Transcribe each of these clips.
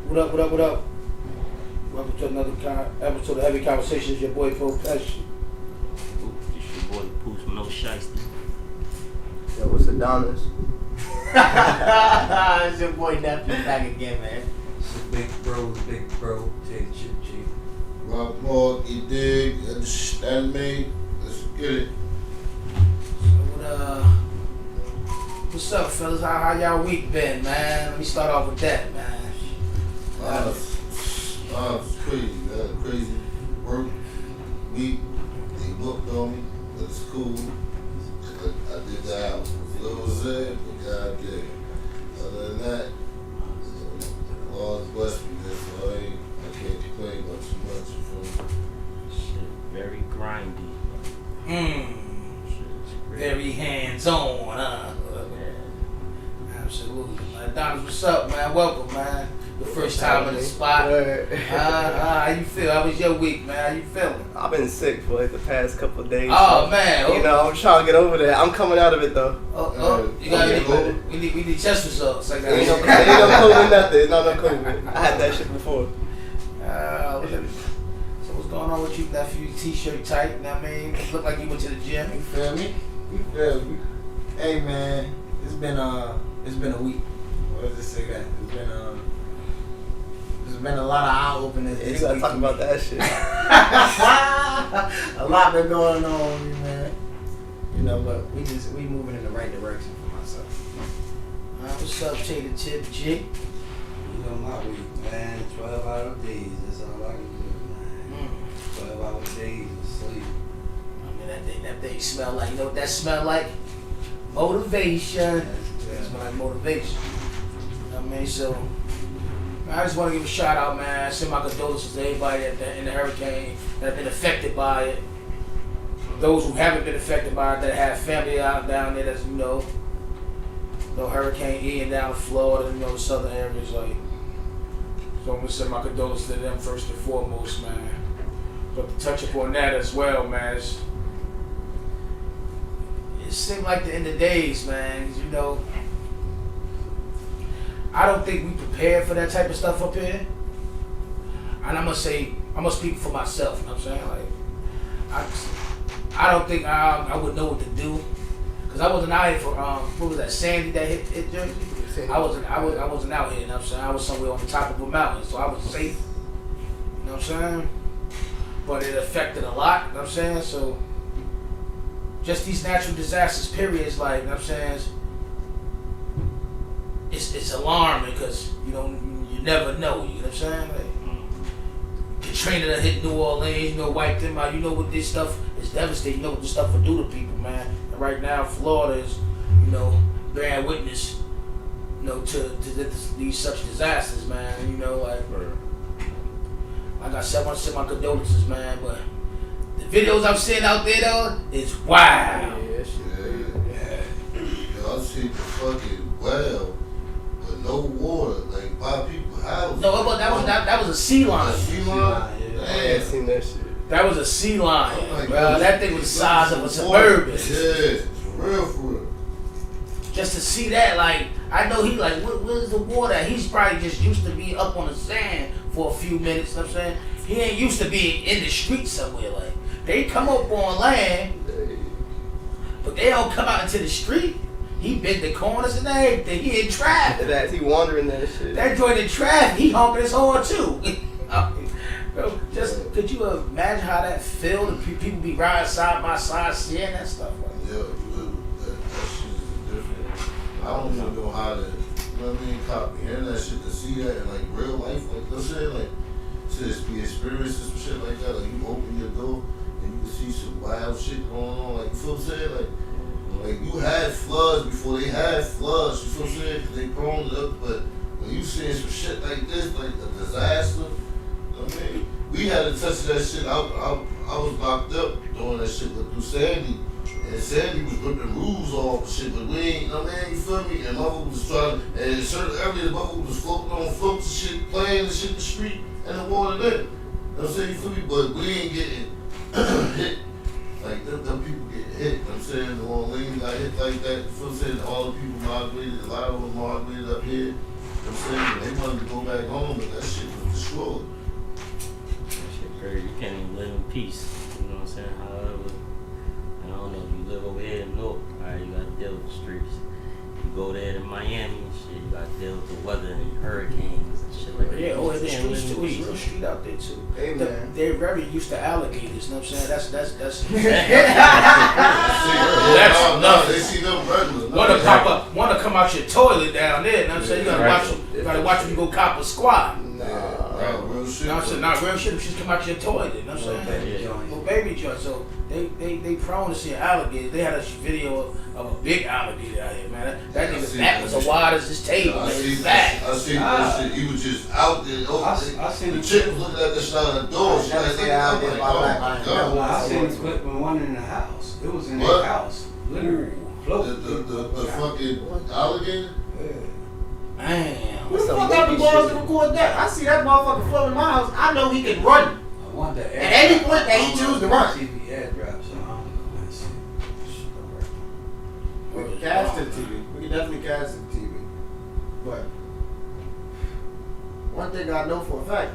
What up, what up, what up? Welcome to another episode of Heavy Conversations. Your boy, Pro Pesci. This your boy, Pooch, no shiesty. Yo, what's Adonis? It's your boy Nephew back again, man. It's a big bro, take the chip, G. Rob Mark, you dig? You understand me? Let's get it. So what's up, fellas? How y'all week been, man? Let me start off with that, man. It's crazy, man. Crazy work week. They booked on me, but it's cool. But I did the album. So it was it, but God damn. Other than that, Lord's blessed me this, so I can't complain about too much. Shit, very grindy. Shit's great. Very hands-on, huh? Yeah. Absolutely, man. Adonis, what's up, man? Welcome, man. The first time in the spot. How you feel? How was your week, man? How you feeling? I've been sick for like the past couple of days. Oh, so, man. You know, I'm trying to get over that. I'm coming out of it though. You got we need test results. I got Ain't no COVID, nothing. No COVID. I had that shit before. So what's going on with you, nephew? T-shirt tight, you know what I mean? Look like you went to the gym. You feel me? You feel me? Hey, man, it's been a week. What does it say that? There's been a lot of eye openers. Yeah, you gotta talk about that shit. A lot been going on with me, man. You know, but we moving in the right direction for myself. What's up, Tater Tip G? You know my week, man. 12-hour days. That's all I can do, man. 12-hour days of sleep. I mean, that thing smell like, you know what that smell like? Motivation. It smell like motivation. You know what I mean? So, I just want to give a shout out, man. Send my condolences to everybody in the hurricane that have been affected by it. Those who haven't been affected by it, that have family out down there, that's, you know, Hurricane Ian down in Florida, you know, the southern areas, like. So I'm gonna send my condolences to them first and foremost, man. But to touch upon that as well, man, it seemed like the end of days, man. You know, I don't think we prepared for that type of stuff up here. And I'm gonna speak for myself, you know what I'm saying? Like, I don't think I would know what to do. Cause I wasn't out here for, what was that, Sandy that hit Jersey? I wasn't out here, you know what I'm saying? I was somewhere on the top of a mountain, so I was safe. You know what I'm saying? But it affected a lot, you know what I'm saying? So, just these natural disasters, periods, like, you know what I'm saying? It's alarming because you never know, you know what I'm saying? Like, Katrina that hit New Orleans, you know, wiped them out. You know what this stuff is devastating. You know what this stuff will do to people, man. And right now, Florida is, you know, bearing witness, you know, to these such disasters, man. And, you know, like I said, I want to send my condolences, man. But the videos I'm seeing out there, though, is wild. Yeah. Yo, I see the fucking well, but no water, like by people's houses. No, that was a sea lion. A sea lion? I ain't seen that shit. That was a sea lion, Oh bro. That thing was the size of a Suburban. Yeah, for real. Just to see that, like, I know he like, where's the water? He's probably just used to be up on the sand for a few minutes, you know what I'm saying? He ain't used to being in the street somewhere, like, they come up on land, but they don't come out into the street. He bent the corners and everything. He in traffic. That he wandering that shit. That joint in traffic, he honking his horn too. Bro, just could you imagine how that feel? And people be riding side by side, seeing that stuff. Like, Yeah, that shit is different. I don't even know how to, you know what I mean, comprehend that shit, to see that in like real life, like I'm saying, like to just be experiencing some shit like that. Like you open your door and you can see some wild shit going on. Like you feel what I'm saying? Like you had floods before they had floods. You feel what I'm saying? 'Cause they prone it up, but when you seeing some shit like this, like a disaster. I mean, we had to touch that shit. I was locked up doing that shit through Sandy. And Sandy was ripping roofs off and shit, but we ain't, you know what I mean, you feel me? And mother was trying, and in certain areas, mother was floating on floats and shit, playing and shit in the street, and the water there. You know what I'm saying, you feel me? But we ain't getting hit. Like, them people get hit, you know what I'm saying? New Orleans got hit like that, you feel what I'm saying? All the people migrated, a lot of them migrated up here. I'm saying they wanted to go back home, but that shit was destroyed. That shit crazy. You can't even live in peace. You know what I'm saying? However, I don't know. You live over here in North, alright, you gotta deal with the streets. You go there to Miami and shit, you gotta deal with the weather and hurricanes and shit like that. Yeah, oh, the You can't streets live too. in It's peace. real street out there too. Hey, man. They're very used to alligators. You know what I'm saying? That's That's nothing. They see them regular. Want to come out your toilet down there. You know what I'm saying? You gotta watch them go cop a squat. Right, real shit. You know what I'm saying? Not real shit. She's come out your toilet. You know what I'm saying? Yeah. Little baby joint. So they prone to see alligators. They had a video of a big alligator out here, man. That nigga's back was as wide as this table. I Man. see His back. that shit. He was just out there. I seen the the chick was looking at the shit on the door. She I never like, seen out there oh by black my man. God. I seen the clip when one in the house. It was in What? their house. Literally. Floating. The fucking alligator? Man. Who the fuck got the balls to record that? I see that motherfucker floating in my house. I know he can run. I want that At any point that he choose to run. TV airdrop, so I don't know. Let's see. We can cast it to TV. We can definitely cast it to TV. But one thing I know for a fact,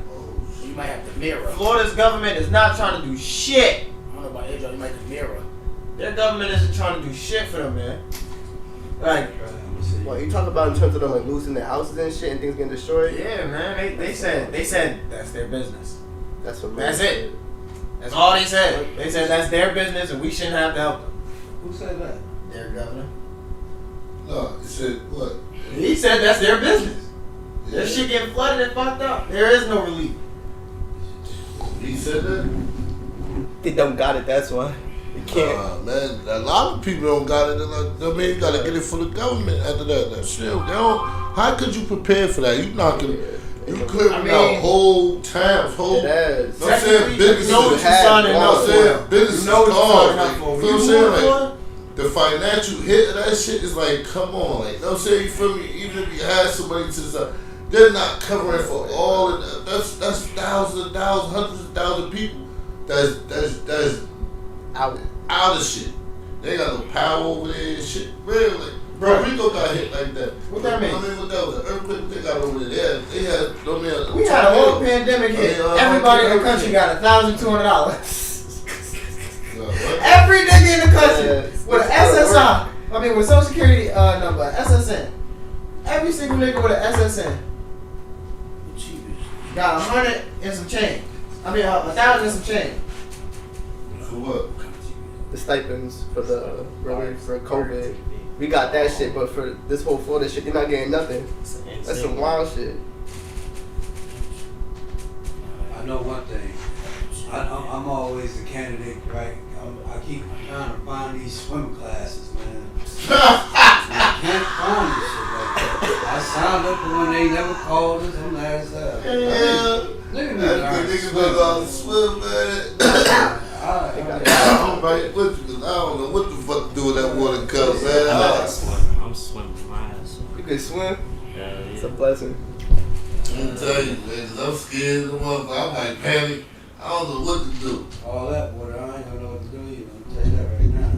You might have to mirror. Florida's government is not trying to do shit. I don't know about Adrian. You might have to mirror. Their government isn't trying to do shit for them, man. Like, What you talk about in terms of them like losing their houses and shit and things getting destroyed? yeah, man. They said that's their business. That's what. That's it. That's all they said. They said that's their business and we shouldn't have to help them. Who said that? Their governor. No, it said what? He said that's their business. Their shit getting flooded and fucked up. There is no relief. He said that? They don't got it. That's why they can't. Man, a lot of people don't got it. I mean, you gotta get it for the government after that shit. They don't. How could you prepare for that? You knocking, you clearing out whole towns, whole. It is. You know what I'm saying? Businesses You know what you're have- signing you know what up I'm saying? for. Businesses You know what you're cars, signing up like, for. you know what I'm saying? Like, the financial hit of that shit is like, come on, like, you know what I'm saying? You feel me? Even if you had somebody to say, they're not covering for all of that. That's thousands, hundreds of thousands of people. That's Out. out of shit. They got no power over there and shit. Really? Bro, Rico got hit like that. What that mean? I mean, what that was? An earthquake they got over there. They had We had a whole pandemic hit. Everybody in the country got $1,200. Every nigga in the country with an SSI. I mean, with Social Security number, SSN. Every single nigga with an SSN got 100 and some change. I mean, 1,000 and some change. For what? The stipends for the relief for COVID. We got that shit, but for this whole Florida shit, you're not getting nothing. That's some wild shit. I know one thing. I'm always the candidate, right? I keep trying to find these swim classes, man. I can't find this shit like that. I signed up for one, they never called us. I'm last out. Look at me, Niggas know how to swim, man. I don't know what the fuck to do with that water cup, man. I'm swimming my ass off. You can swim. Yeah. It's a blessing. I'm telling you, man, 'cause I'm scared of the motherfucker. I might panic. I don't know what to do. All that water, I ain't gonna know what to do either. I'm tell you that right now.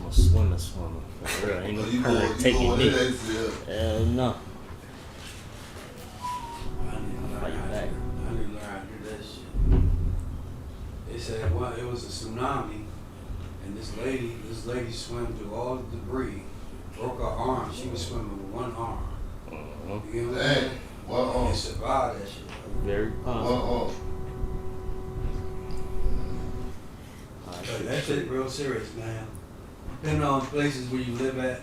I'm a swimmer. For real. Ain't no You point going taking in me. that shit. Hell no. I need to learn Fight how back. to do that shit. They said it was a tsunami, and this lady swam through all the debris, broke her arm. She was swimming with one arm. Mhm. You know what I'm Dang. saying? What And survived that shit. Very possible. But that shit real serious, man. Depending on places where you live at,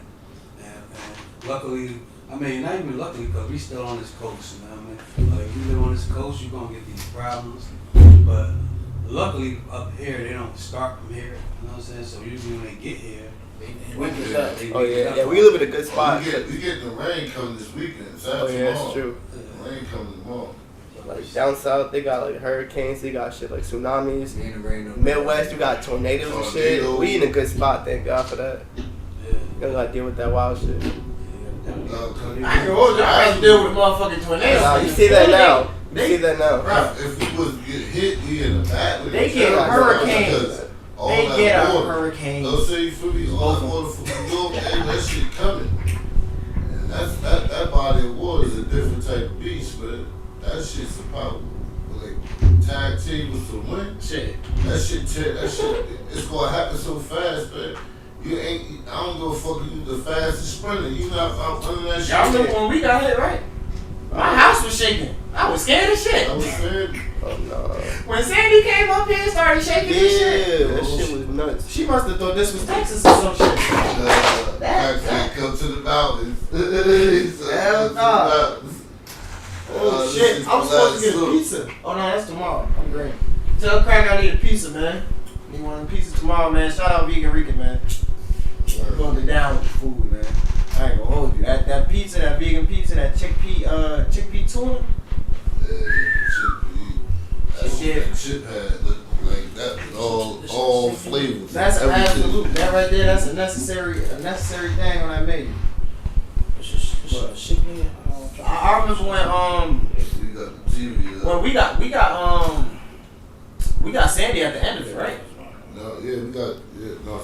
and luckily, I mean, not even luckily, because we still on this coast, you know what I mean? Like, if you live on this coast, you're going to get these problems. But luckily, up here, they don't start from here, you know what I'm saying? So usually when they get here, they Oh yeah, we live in a good spot. We get the rain coming this weekend. Oh yeah, that's true. The rain coming tomorrow. Like down south, they got like hurricanes, they got shit like tsunamis. Midwest, you got tornadoes and shit. We in a good spot, thank God for that. Yeah. You don't gotta deal with that wild shit. I can hold you. I have to deal with a motherfucking tornado. You see that now. You see that now. Right. If we was to get hit, we in the back. They get hurricanes. All They that get a water. hurricane. Don't say you feel me? All that water from New York, that shit coming. And that body body of water is a different type of beast, man. That shit's about like tag team with some win. Shit. That shit, it's gonna happen so fast, man. You ain't. I don't give a fuck. You the fastest sprinter. You not out running that shit. Y'all remember when we got hit, right? My house was shaking. I was scared as shit. I was saying. Oh no. When Sandy came up here and started shaking this shit. Yeah, that shit was nuts. She must have thought this was Texas or some shit. I come to the mountains. Hell no. Oh shit! I was supposed to get a pizza. Oh no, that's tomorrow. I'm great. Tell Craig I need a pizza, man. Need one of them pizzas tomorrow, man. Shout out Vegan Rican, man. We're going to get down with the food, man. I ain't gonna hold you. That pizza, that vegan pizza, that chickpea tuna. That shit had like that was all flavors. That's an everything. absolute. That right there, that's a necessary thing on that menu. I remember when we got Sandy at the end of it, right?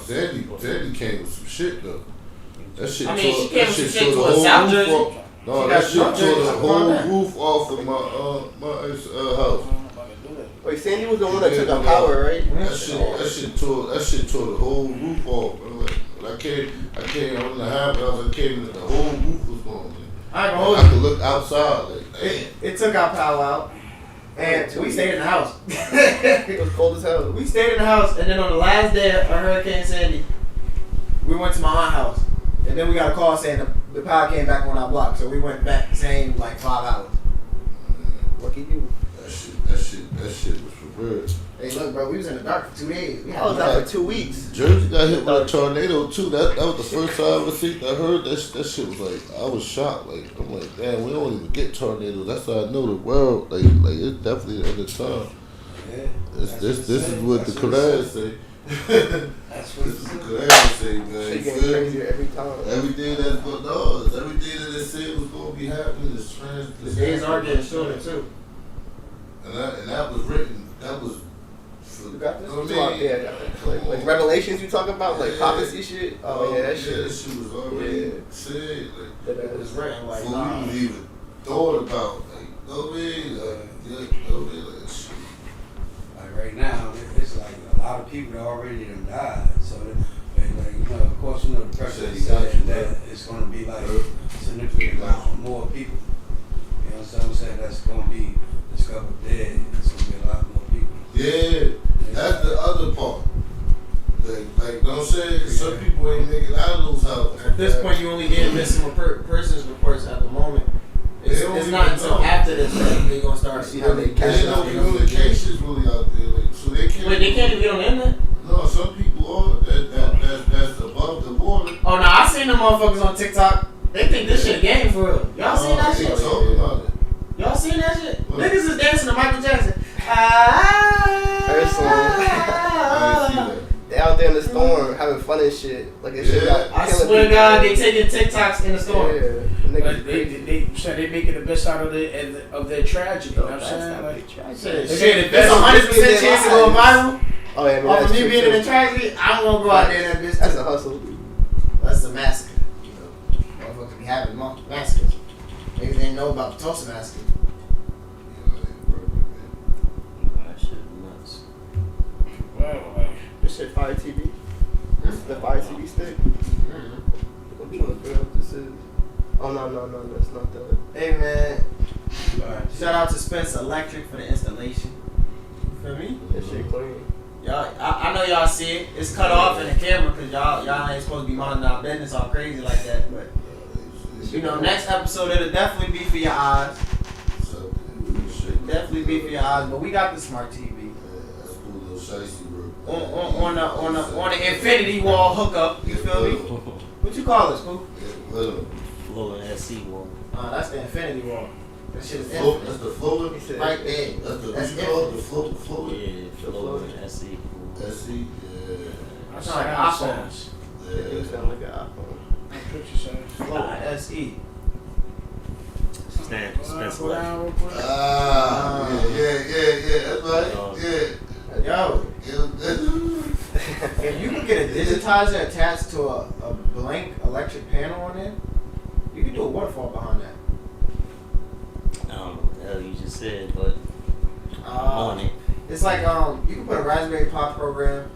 Sandy came with some shit though. That shit. I mean, she came with some shit to a South Jersey. No, that shit tore the whole roof off of my house. Wait, Sandy was the one that took our power, right? That shit tore the whole roof off. When I came in the house, I came in, the whole roof was gone. I could look outside. It took our power out, and we stayed in the house. It was cold as hell. We stayed in the house, and then on the last day of Hurricane Sandy, we went to my aunt's house, and then we got a call saying the power came back on our block, so we went back the same like 5 hours. Lucky you. That shit was for real. Hey, look, bro, we was in the dark for 2 days. I was out for 2 weeks. Jersey got hit with a tornado too. That was the first time I ever seen. I heard that shit was like, I was shocked. Like, I'm like, damn, we don't even get tornadoes. That's how I know the world. Like it's definitely the end of time. Yeah. This is what the Quran say. That's what This is the Quran say, man. Shit getting crazier every time. Everything that's going on, everything that they said was going to be happening is trans. The days are getting shorter too. And that was written. That was. You got this? You out there, like Revelations you talk about, like prophecy shit? Oh yeah, that shit. That shit was already said. Like, It was written like, before we was even thought about, like, like shit. Like right now, it's like a lot of people that already done died. So, like, of course, the president said that it's going to be like a significant amount more people. You know what I'm saying? That's going to be discovered dead. It's going to be a lot more people. Yeah, that's the other part. Like, you know what I'm saying? Some people ain't making out of those houses. at this point, you only get missing persons reports at the moment. It's not until after this that they're gonna start see how they catch There's no up. communications really out there. Like, so they can't. Wait, they can't even get on the internet? No, some people are that's above the water. Oh no, I seen them motherfuckers on TikTok. They think this shit a game for real. Y'all seen that They shit? talking about it. Y'all seen that shit? What? Niggas is dancing to Michael Jackson. Her song. I didn't see that. They out there in the storm having fun and shit. Like, it's shit Yeah. out. I killing swear to people. God, they taking TikToks in the store. Yeah. The niggas Like, they making the best out of their tragedy. You know what I'm That's saying? not Like, big trash. they Shit. say there's a 100% chance to go viral. Oh yeah, Off that's of me true, being too. in a tragedy, I'm gonna go out there and that bitch. That's a hustle. That's a massacre. You know, motherfuckers be having massacres. Niggas didn't know about the Tulsa massacre. That shit nuts. This shit Fire TV. This is the Fire TV stick. I'm trying to figure out what this is. Oh no, that's not that. Hey man, Right. shout out to Spencer Electric for the installation. You feel me? This shit clean. Y'all, I know y'all see it. It's cut off in the camera because y'all ain't supposed to be minding our business all crazy like that. But you know, next episode it'll definitely be for your eyes. Definitely be for your eyes. But we got the smart TV That's cool, little shicey bro. on the infinity wall hookup. You feel me? What you call this, Pooh? Floating SC wall. That's the infinity wall. That shit is That's infinite. the floating. Right there. That's what you call it, the floating. Yeah, floating SC. SC, yeah. That's not like an iPhone. It do sound like an iPhone. Floating SE. Stand, Spencer Electric. Yeah. That's right. Yo, Yeah. if you could get a digitizer attached to a blank electric panel on it, you could do a waterfall behind that. said, but I'm on it. It's like you can put a Raspberry Pi program.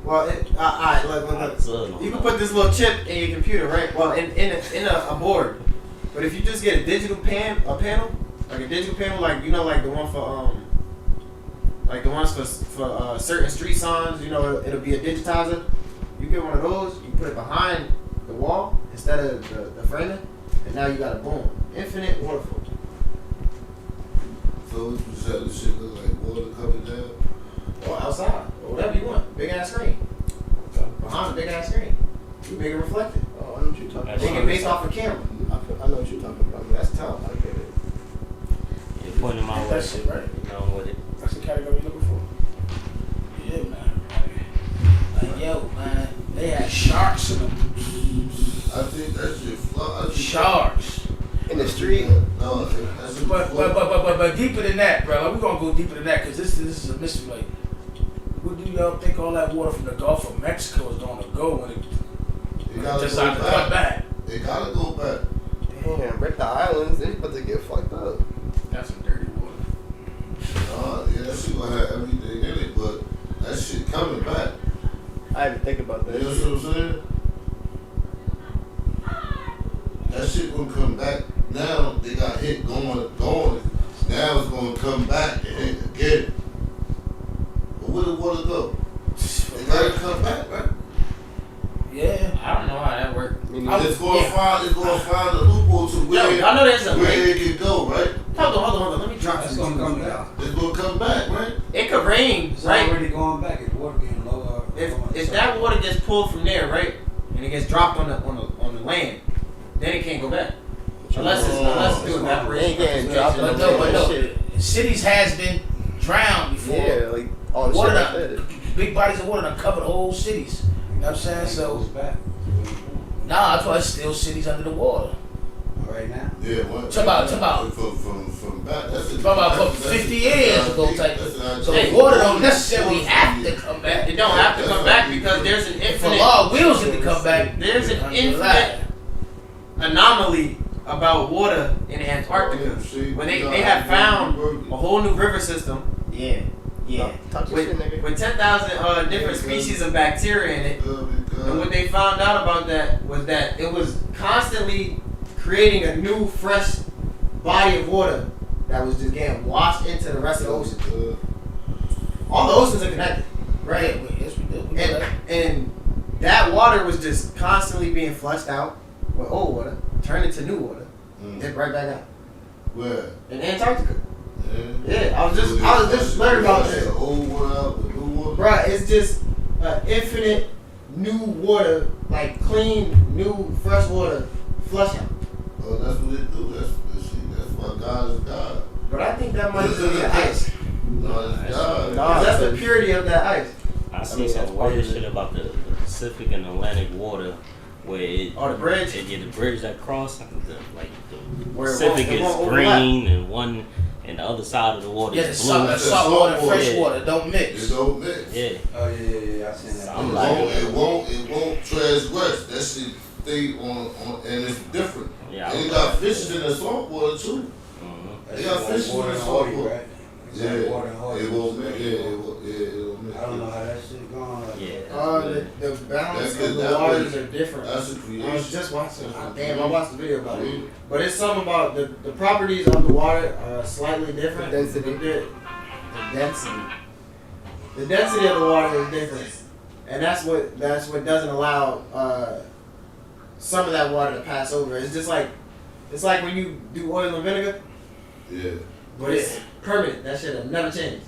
Well, alright, look. You can put this little chip in your computer, right? Well, in a board. But if you just get a digital panel, like a digital panel, like like the one for like the ones for certain street signs, it'll be a digitizer. You get one of those, you put it behind the wall instead of the framing, and now you got a boom, infinite water flow. So you just have the shit look like water coming down? Or outside, or whatever you want. Big ass screen. Behind a big ass screen. You make it reflected. Oh, I know what you're talking They about. get based off a camera. I know what you're talking about. That's tough. I get it. You're pointing my way. That shit, right? I'm with it. That's the category you're looking for. Yeah, man. Like, yo, man, they had sharks in them. I think that shit fly. Sharks. In the street. No, that shit But deeper than that, bro. Like, we're gonna go deeper than that because this is a mystery. Like, where do y'all think all that water from the Gulf of Mexico is gonna go when it gotta decides go to come back. back? They gotta go back. Damn, break the islands. They about to get fucked up. That's some dirty water. Yeah, that shit gonna have everything in it, but that shit coming back. I didn't think about You that. know what I'm saying? That shit gonna come back. Now they got hit going. Now it's gonna come back and hit again. But where the water go? They gotta come back, right? Yeah. I don't know how that works. It's gonna find a loophole to where, I know there's a where link. it can go, right? Hold on. Let me drop That's this. gonna come down. It's gonna come back, right? It could rain, It's right? already going back. It's water getting lower. If that water gets pulled from there, right, and it gets dropped on the land, then it can't go back. Unless it's doing evaporation. They ain't getting dropped But on no, shit. cities has been drowned before. Yeah, like all the Water shit like done, that. big bodies of water done covered whole cities. You know what I'm saying? So, back. nah, that's why it's still cities under the water. Right now. Yeah, what? Talk about- from back. That's Talk about from 50 years ago type. So the water don't necessarily have to come back. It don't have to come back because there's an For infinite. law wills it to come back. There's an Under infinite that. anomaly about water in Antarctica. When they have found a whole new river system. Yeah. Talk your shit, nigga. With 10,000 different species of bacteria in it. And what they found out about that was that it was constantly creating a new, fresh body of water that was just getting washed into the rest of the ocean. All the oceans are connected, right? Yes, we do. We know that. And that water was just constantly being flushed out with old water, turned into new water, dipped right back out. Where? In Antarctica. Yeah. Yeah, I was just learning about this. Old water out with new water. Bruh, it's just infinite new water, like clean, new, fresh water, flush out. Oh, that's what it do. That's why God is God. But I think that might be the ice. No, it's God. Nah. That's the purity of that ice. I see mean, that's some part weird of it. shit about the Pacific and Atlantic water where it. Oh, the bridge? The bridge that cross, the Where it Pacific won't- it is won't overlap. green and the other side of the water Yeah, is the blue. salt water and water. fresh Yeah. water don't It mix. don't mix. Yeah. Oh yeah. I seen that. I'm It like- won't transgress. That shit stay on, and it's different. Yeah. And you got fishes in the salt water too. Mhm. They got fish in water the and salt oil, water. right? It's Yeah, like water and oil. it won't mix. Yeah, it'll mix. I don't know how that shit going. Like Yeah. The balance That's of the good. waters are different. That's a I was creation. just watching. I watched the video about it. But it's something about the properties of the water are slightly different. Density. The density. The density of the water is different, and that's what doesn't allow some of that water to pass over. It's like when you do oil and vinegar, Yeah. but it's permanent. That shit'll never change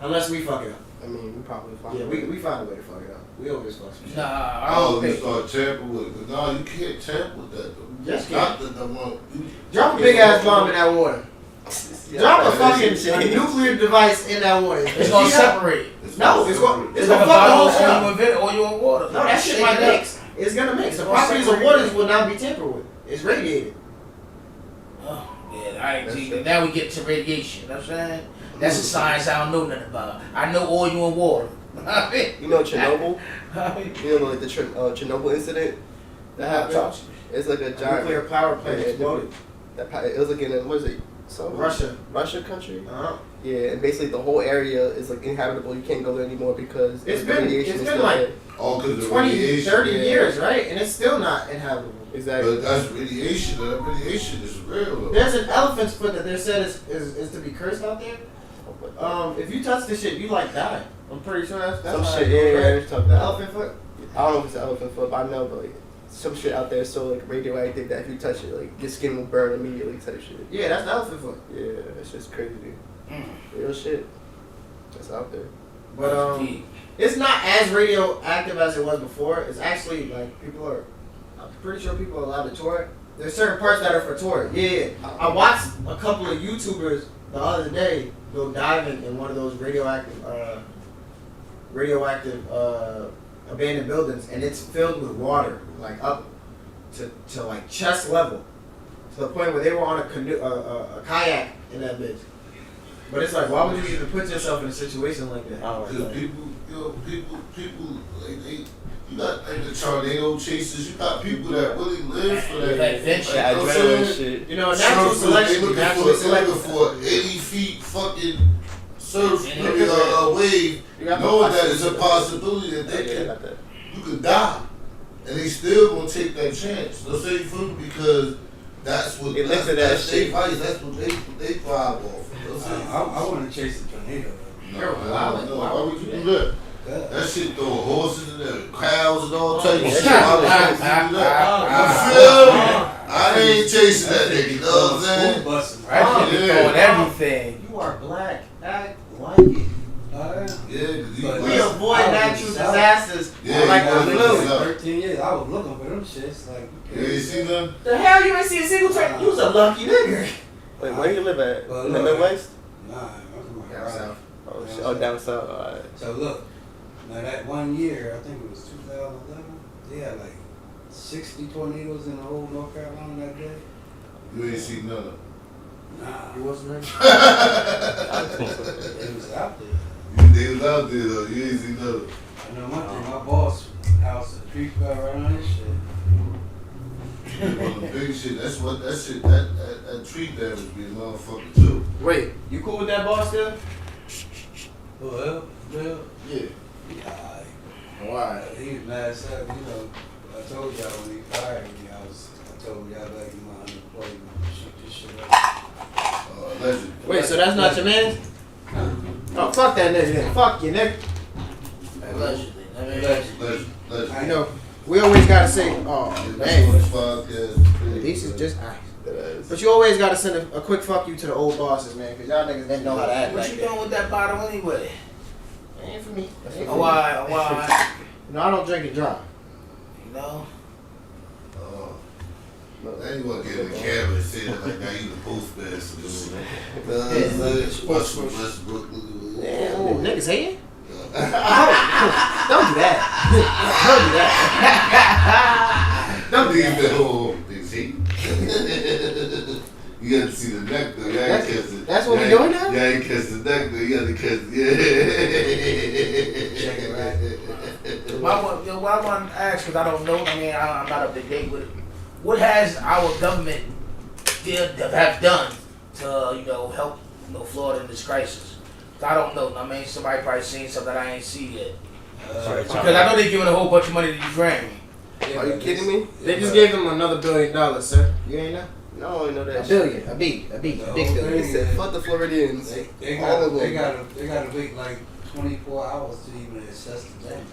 unless we fuck it up. I mean, we probably find Yeah, we find a way to fuck it up. We always fuck some shit. Nah, I Oh, don't you think. start tampering with it. No, you can't tamper with that though. Yes, Not the one. Drop a big ass bomb in that water. Yeah, Drop a that fucking shit changed. nuclear device in that water. It's gonna separate. No, it's going It's to like a fuck the bottle whole of shit oil up. and vinegar, oil and water. No, that shit Shake might it up. mix. It's gonna mix. The It's gonna properties of separate. waters will not be tampered with. It's radiated. Oh, yeah, I ain't see. Now we get to radiation. You know what I'm saying? That's a science I don't know nothing about. I know oil and water. I mean, You know Chernobyl? I mean, You know like the Chernobyl incident that happened? It's like a giant Nuclear power plant Yeah, exploded. It was like in what is it? So Russia country. Uh-huh. Yeah, and basically the whole area is like inhabitable. You can't go there anymore because It's the been radiation is like still there. All because of 20, radiation. 30 years, right? And it's still not inhabitable. Exactly. But that's radiation. That radiation is real. There's an elephant's foot that they said is to be cursed out there. If you touch this shit, you like die. I'm pretty sure that's Some how shit. it goes, Yeah, right? talk The that. elephant foot. I don't know if it's an elephant foot, but I know, but like some shit out there is so like radioactive that if you touch it, like your skin will burn immediately. Type shit. Yeah, that's the elephant foot. Yeah, it's just crazy. Real shit. That's out there. But it's not as radioactive as it was before. It's actually like I'm pretty sure people are allowed to tour it. There's certain parts that are for tour. Yeah. I watched a couple of YouTubers the other day go diving in one of those radioactive abandoned buildings, and it's filled with water, like up to like chest level, to the point where they were on a canoe, a kayak in that bitch. But it's like, why would you even put yourself in a situation like that? Because people, like you got like the tornado chasers. You got people that really live for that adventure, like, adrenaline shit. You know, natural surfers, selection. They Naturally looking selected. for 80 feet fucking surf, Yeah, maybe a wave, You got knowing the that it's a possibility that they Yeah, can, got that. you could die, and they still gonna take that chance. They'll say you feel me because that's what They live for that that's their shit. vice. That's what they thrive off. They'll say, I want to chase a tornado. no, why would you do that? That shit throw horses and the cows and all types of shit. You feel me? I ain't chasing that nigga, you know what I'm saying? School busting. Right? Yeah. Throwing everything. You are black. Act like it. Yeah, cause you But We Yeah. avoid I was natural in the South. disasters Yeah, like you the was in the flu. South. 13 years, I was looking for them shits. Like, You ain't see nothing? The hell you ain't see a single turn? You was a lucky nigga. Wait, where you live at? Well, In the look, Midwest? Nah, I'm talking about Down right. south. Oh shit. Oh, down south. Alright. So look, now that 1 year, I think it was 2011, they had like 60 tornadoes in the whole North Carolina that day. You ain't see nothing. Nah, You wasn't ready? it was out there. They was out there though. You ain't see nothing. I know one thing, my boss house, the tree fell right on his shit. On the big shit, that's what that shit. That tree damage be a motherfucker too. Wait, you cool with that boss still? Well, Yeah. yeah, Why? he was nice up, you know. I told y'all when he fired me, I told y'all like you my unemployment, shoot this shit up. Legend. Wait, so that's not your man? Oh, fuck that nigga then. Fuck you, nigga. Allegedly. I mean, Legend. I know. We always gotta say, oh, man. Podcast. These is just ice. That is. But you always gotta send a quick fuck you to the old bosses, man, because y'all niggas didn't know how to act what like you that. doing with that bottle anyway? Ain't for me. Ain't for me. Why? No, I don't drink it dry. You know? Now you want to get in the camera and say that like now you the postman. So Westbrook. Damn, niggas hating? Don't do that. Don't do that. Don't leave that whole thing. See? You got to see the neck though. You ain't catch it. That's what we doing now? You ain't catch the neck though. You got to catch Check it right. Why I want to ask, because I don't know, I mean, I'm not up to date with it. What has our government have done to, help, Florida in this crisis? I don't know. I mean, somebody probably seen something that I ain't see yet. Because I know they're giving a whole bunch of money to Ukraine. Are you kidding me? They just gave them another $1 billion, sir. You ain't know? No, I know that. A billion. A big The billion. whole They thing said is- fuck the Floridians. They All of got them. they got to wait like 24 hours to even assess the damage.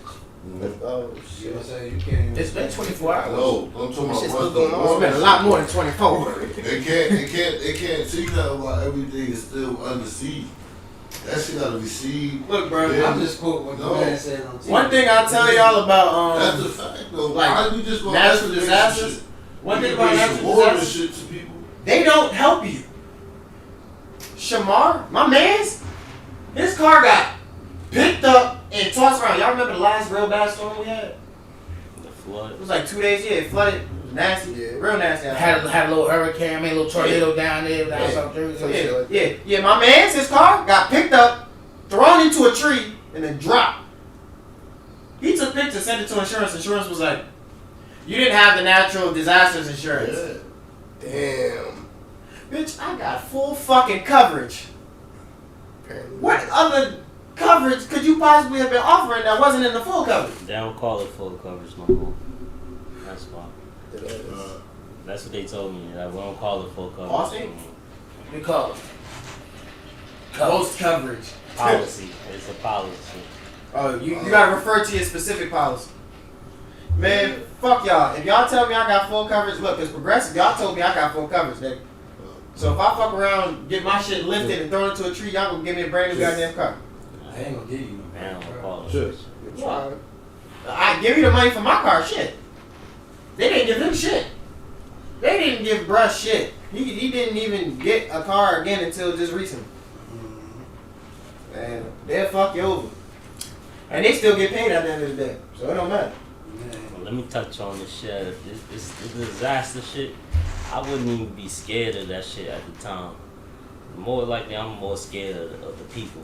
Oh You know what shit. I'm saying? You can't even. It's been 24 hours. No, I'm talking about Shit's still Westbrook. going on. It's been a lot more than 24. They can't see nothing while everything is still under siege. That shit gotta be sieged. Look, bro, Yeah. I'm just quoting what the No. man said on TV. One thing I'll tell y'all about That's the fact though. like, Why you just gonna natural escalate disasters. shit? One You thing can about bring some natural water and disasters, shit to people. they don't help you. Shamar, my man's, his car got picked up and tossed around. Y'all remember the last real bad storm we had? The flood. It was like 2 days. Yeah, it flooded. It was nasty. Yeah. Real nasty. Had a little hurricane, a little tornado down there, down Yeah. South Jersey. Yeah. My man's, his car got picked up, thrown into a tree, and then dropped. He took pictures, sent it to insurance. Insurance was like, "You didn't have the natural disasters insurance." Yeah. Damn. 'Cause I know they got that shit. Yeah. They got a big like 24 hours to even assess the damage. Yeah. That's oh shit. Bitch, I got full fucking coverage. Apparently. What other coverage could you possibly have been offering that wasn't in the full coverage? They don't call it full coverage no more. That's why. That's what they told me. That we don't call it full coverage. Austin? No more. We call it. Most coverage. Policy. It's a policy. Oh, you gotta refer to your specific policy. Man, fuck y'all. If y'all tell me I got full coverage, look, it's progressive. Y'all told me I got full coverage, nigga. So if I fuck around, get my shit lifted and thrown into a tree, y'all gonna give me a brand new goddamn car. I ain't gonna give you no Man, money, don't bro. call it. Sure. Why? I give you the money for my car, shit. They didn't give him shit. They didn't give bruh shit. He didn't even get a car again until just recently. And they'll fuck you over. And they still get paid at the end of the day. So it don't matter. Well, let me touch on this shit. This disaster shit. I wouldn't even be scared of that shit at the time. More likely, I'm more scared of the people.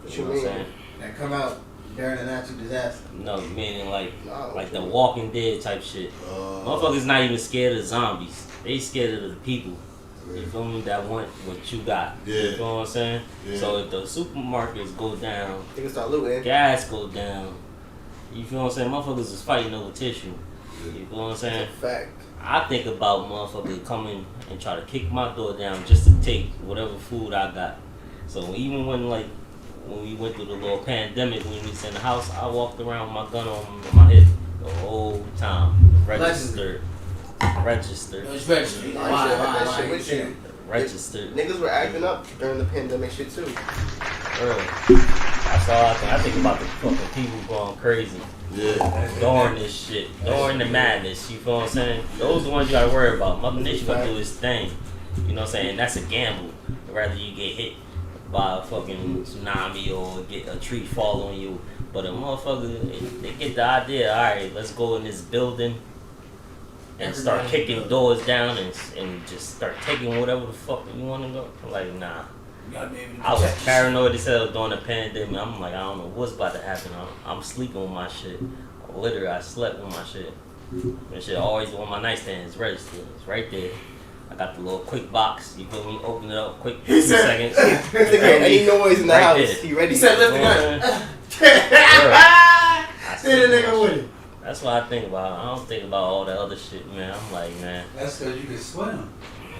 What You you know what I'm mean? saying? That come out during a natural disaster. No, meaning like No. the Walking Dead type shit. Motherfuckers not even scared of zombies. They scared of the people. You feel me? That want what you got. Yeah. You feel what I'm saying? Yeah. So if the supermarkets go down, They can start looting. gas go down, you feel what I'm saying? Motherfuckers is fighting over tissue. You feel what I'm saying? Fact. I think about motherfuckers coming and try to kick my door down just to take whatever food I got. So even when we went through the little pandemic when we was in the house, I walked around with my gun on my hip the whole time. Registered. It was registered. I should have that shit with you. Registered. Niggas were acting up during the pandemic shit too. Early. That's all I think. I think about the fucking people going crazy Yeah. during this shit, during the madness. You feel what I'm saying? Those are the ones you gotta worry about. Mother Nature gonna do his thing. You know what I'm saying? That's a gamble. Rather you get hit by a fucking tsunami or get a tree fall on you. But a motherfucker, they get the idea. All right, let's go in this building and start kicking doors down and just start taking whatever the fuck you want to go. Like, nah. You gotta be able to I was protect paranoid as hell during the pandemic. I'm like, I don't know what's about to happen. I'm sleeping with my shit. Literally, I slept with my shit. That shit always on my nightstand. It's registered. It's right there. I got the little quick box. You feel me? Open it up quick. 2 seconds. Any noise in the Right house, there. he ready. He said lift the You know what gun. I Say the nigga with it. That's what I think about. I don't think about all that other shit, man. I'm like, man. That's because you can swim.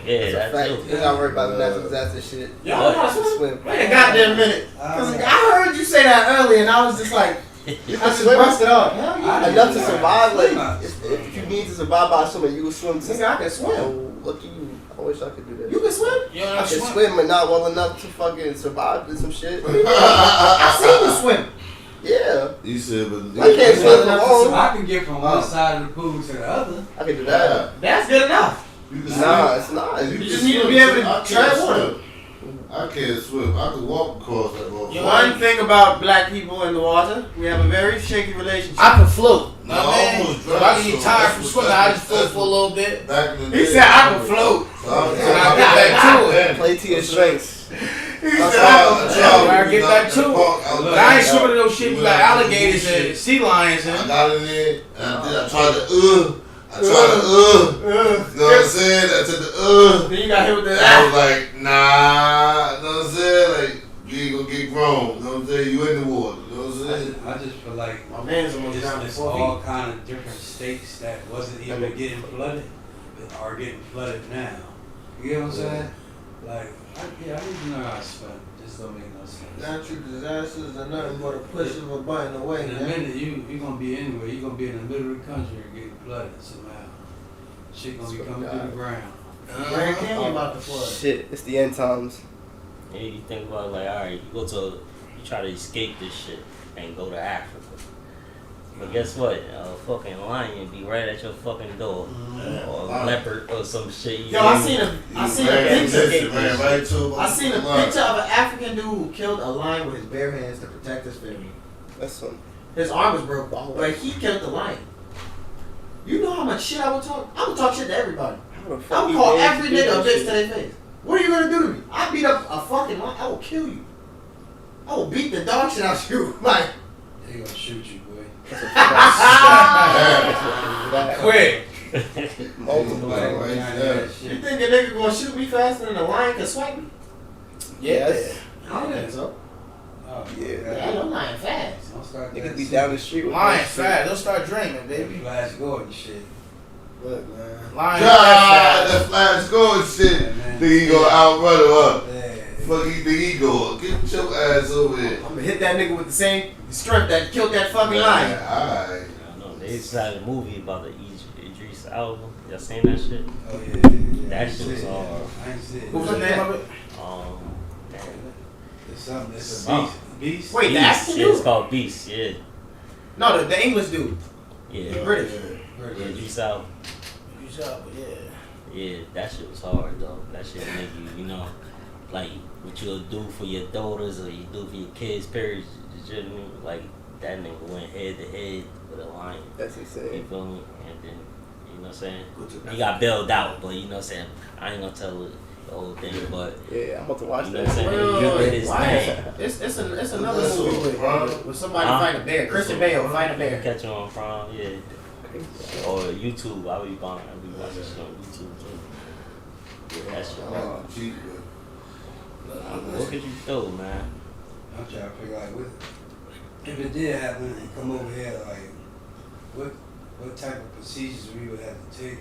Yeah, That's a that's fact. it. You gotta worry about the natural disaster shit. Y'all know how to swim? Swim. Wait a goddamn minute. Cause I heard you say that earlier and I was just like, I just busted up. Hell yeah. Enough to survive, like, if you need to survive by swimming, you can swim too. Nigga, I can swim. Oh, look at you. I wish I could do that. You can swim? You know I what can I'm swim, but not well enough to fucking survive in some shit. I seen you swim. Yeah. You said, but I can't swim So alone. I can get from one side of the pool to the other. I can do that. That's good enough. You can Nah, swim. it's not. You You can just need to swim. be able to I can't tread water. swim. I can't swim. I can walk across that motherfucker. One thing about black people in the water, we have a very shaky relationship. I can float. No, Know what I I mean? almost If I drowned, get so tired that's from what- swimming, I just float for a little bit. Back in the He day, said I can float. So I And I get back to it. Play to your strengths. He said I can float. I get back to it. But I ain't swimming in those shit with like alligators and sea lions I and got in there and I tried to you know what I'm saying? I took the Then you got hit with the I was like, nah, you know what I'm saying? Like, you ain't gonna get grown, you know what I'm saying? You in the water, you know what I'm saying? I just feel like My man's almost down to it's 4 all feet. kind of different states that wasn't even getting flooded that are getting flooded now. You get what I'm saying? Like, I need to know how to swim. Just don't make no sense. Natural disasters are nothing but a push of a button away, In a man. minute, you're gonna be anywhere. You're gonna be in the middle of the country and get flooded somehow. Shit gonna be coming through the ground. Grand Canyon about to flood. Shit, it's the end times. And you think about like, all right, you try to escape this shit and go to Africa. But guess what? A fucking lion be right at your fucking door, or a leopard or some shit. Yo, I seen a picture. Man, right to I seen a picture of an African dude who killed a lion with his bare hands to protect his family. That's some. His arm was broke, but he killed the lion. You know how much shit I would talk? I would talk shit to everybody. How the I fuck would you call managed every to do nigga a that bitch shit? to their face. What are you gonna do to me? I beat up a fucking lion. I will kill you. I will beat the dog shit out you. Like, They gonna shoot you, boy. That's a fact. quick. Multiple. Like, Right behind there. that You shit. think a nigga gonna shoot me faster than a lion can swipe me? Yes. I don't think so. Oh, Yeah. I'm lying fast. Don't start Niggas that be shit. down the street with Lion that shit. fast. Don't start dreaming, baby. Flash Gordon shit. Look, man. Lion God, fast. that flash going shit. Yeah, man. Think he gonna outrun her up. Yeah. Fuck you think he going? Get your ass over here. I'm gonna hit that nigga with the same strength that killed that fucking lion. Alright. I don't know. They just had a movie about the Idris album. Y'all seen that shit? Oh yeah. That shit was hard. I ain't see it. What was the name of it? Damn. It's something. It's Oh. a beast. Wait, the Beast. African Yeah, it's dude? called Beast. Yeah. No, the English dude. Yeah. The British. Idris album. You saw, but yeah. Yeah, that shit was hard though. That shit make you, like what you'll do for your daughters or you do for your kids, period. You know what I mean? Like that nigga went head to head with a lion. That's You insane. feel me? And then, you know what I'm saying? He got bailed out, but you know what I'm saying? I ain't gonna tell the whole thing, but Yeah, I'm about to watch you know what I'm that. saying? You read his Why? name. It's another That's movie so with, prime. with somebody Huh? fighting a bear. Christian Bale fighting a bear. Catch him on Prime, yeah. Or YouTube. I be watching shit on YouTube too. Yeah, that shit. Oh, cheap, What could you do, man? I'm trying to figure out what if it did happen and come over here, like what type of procedures we would have to take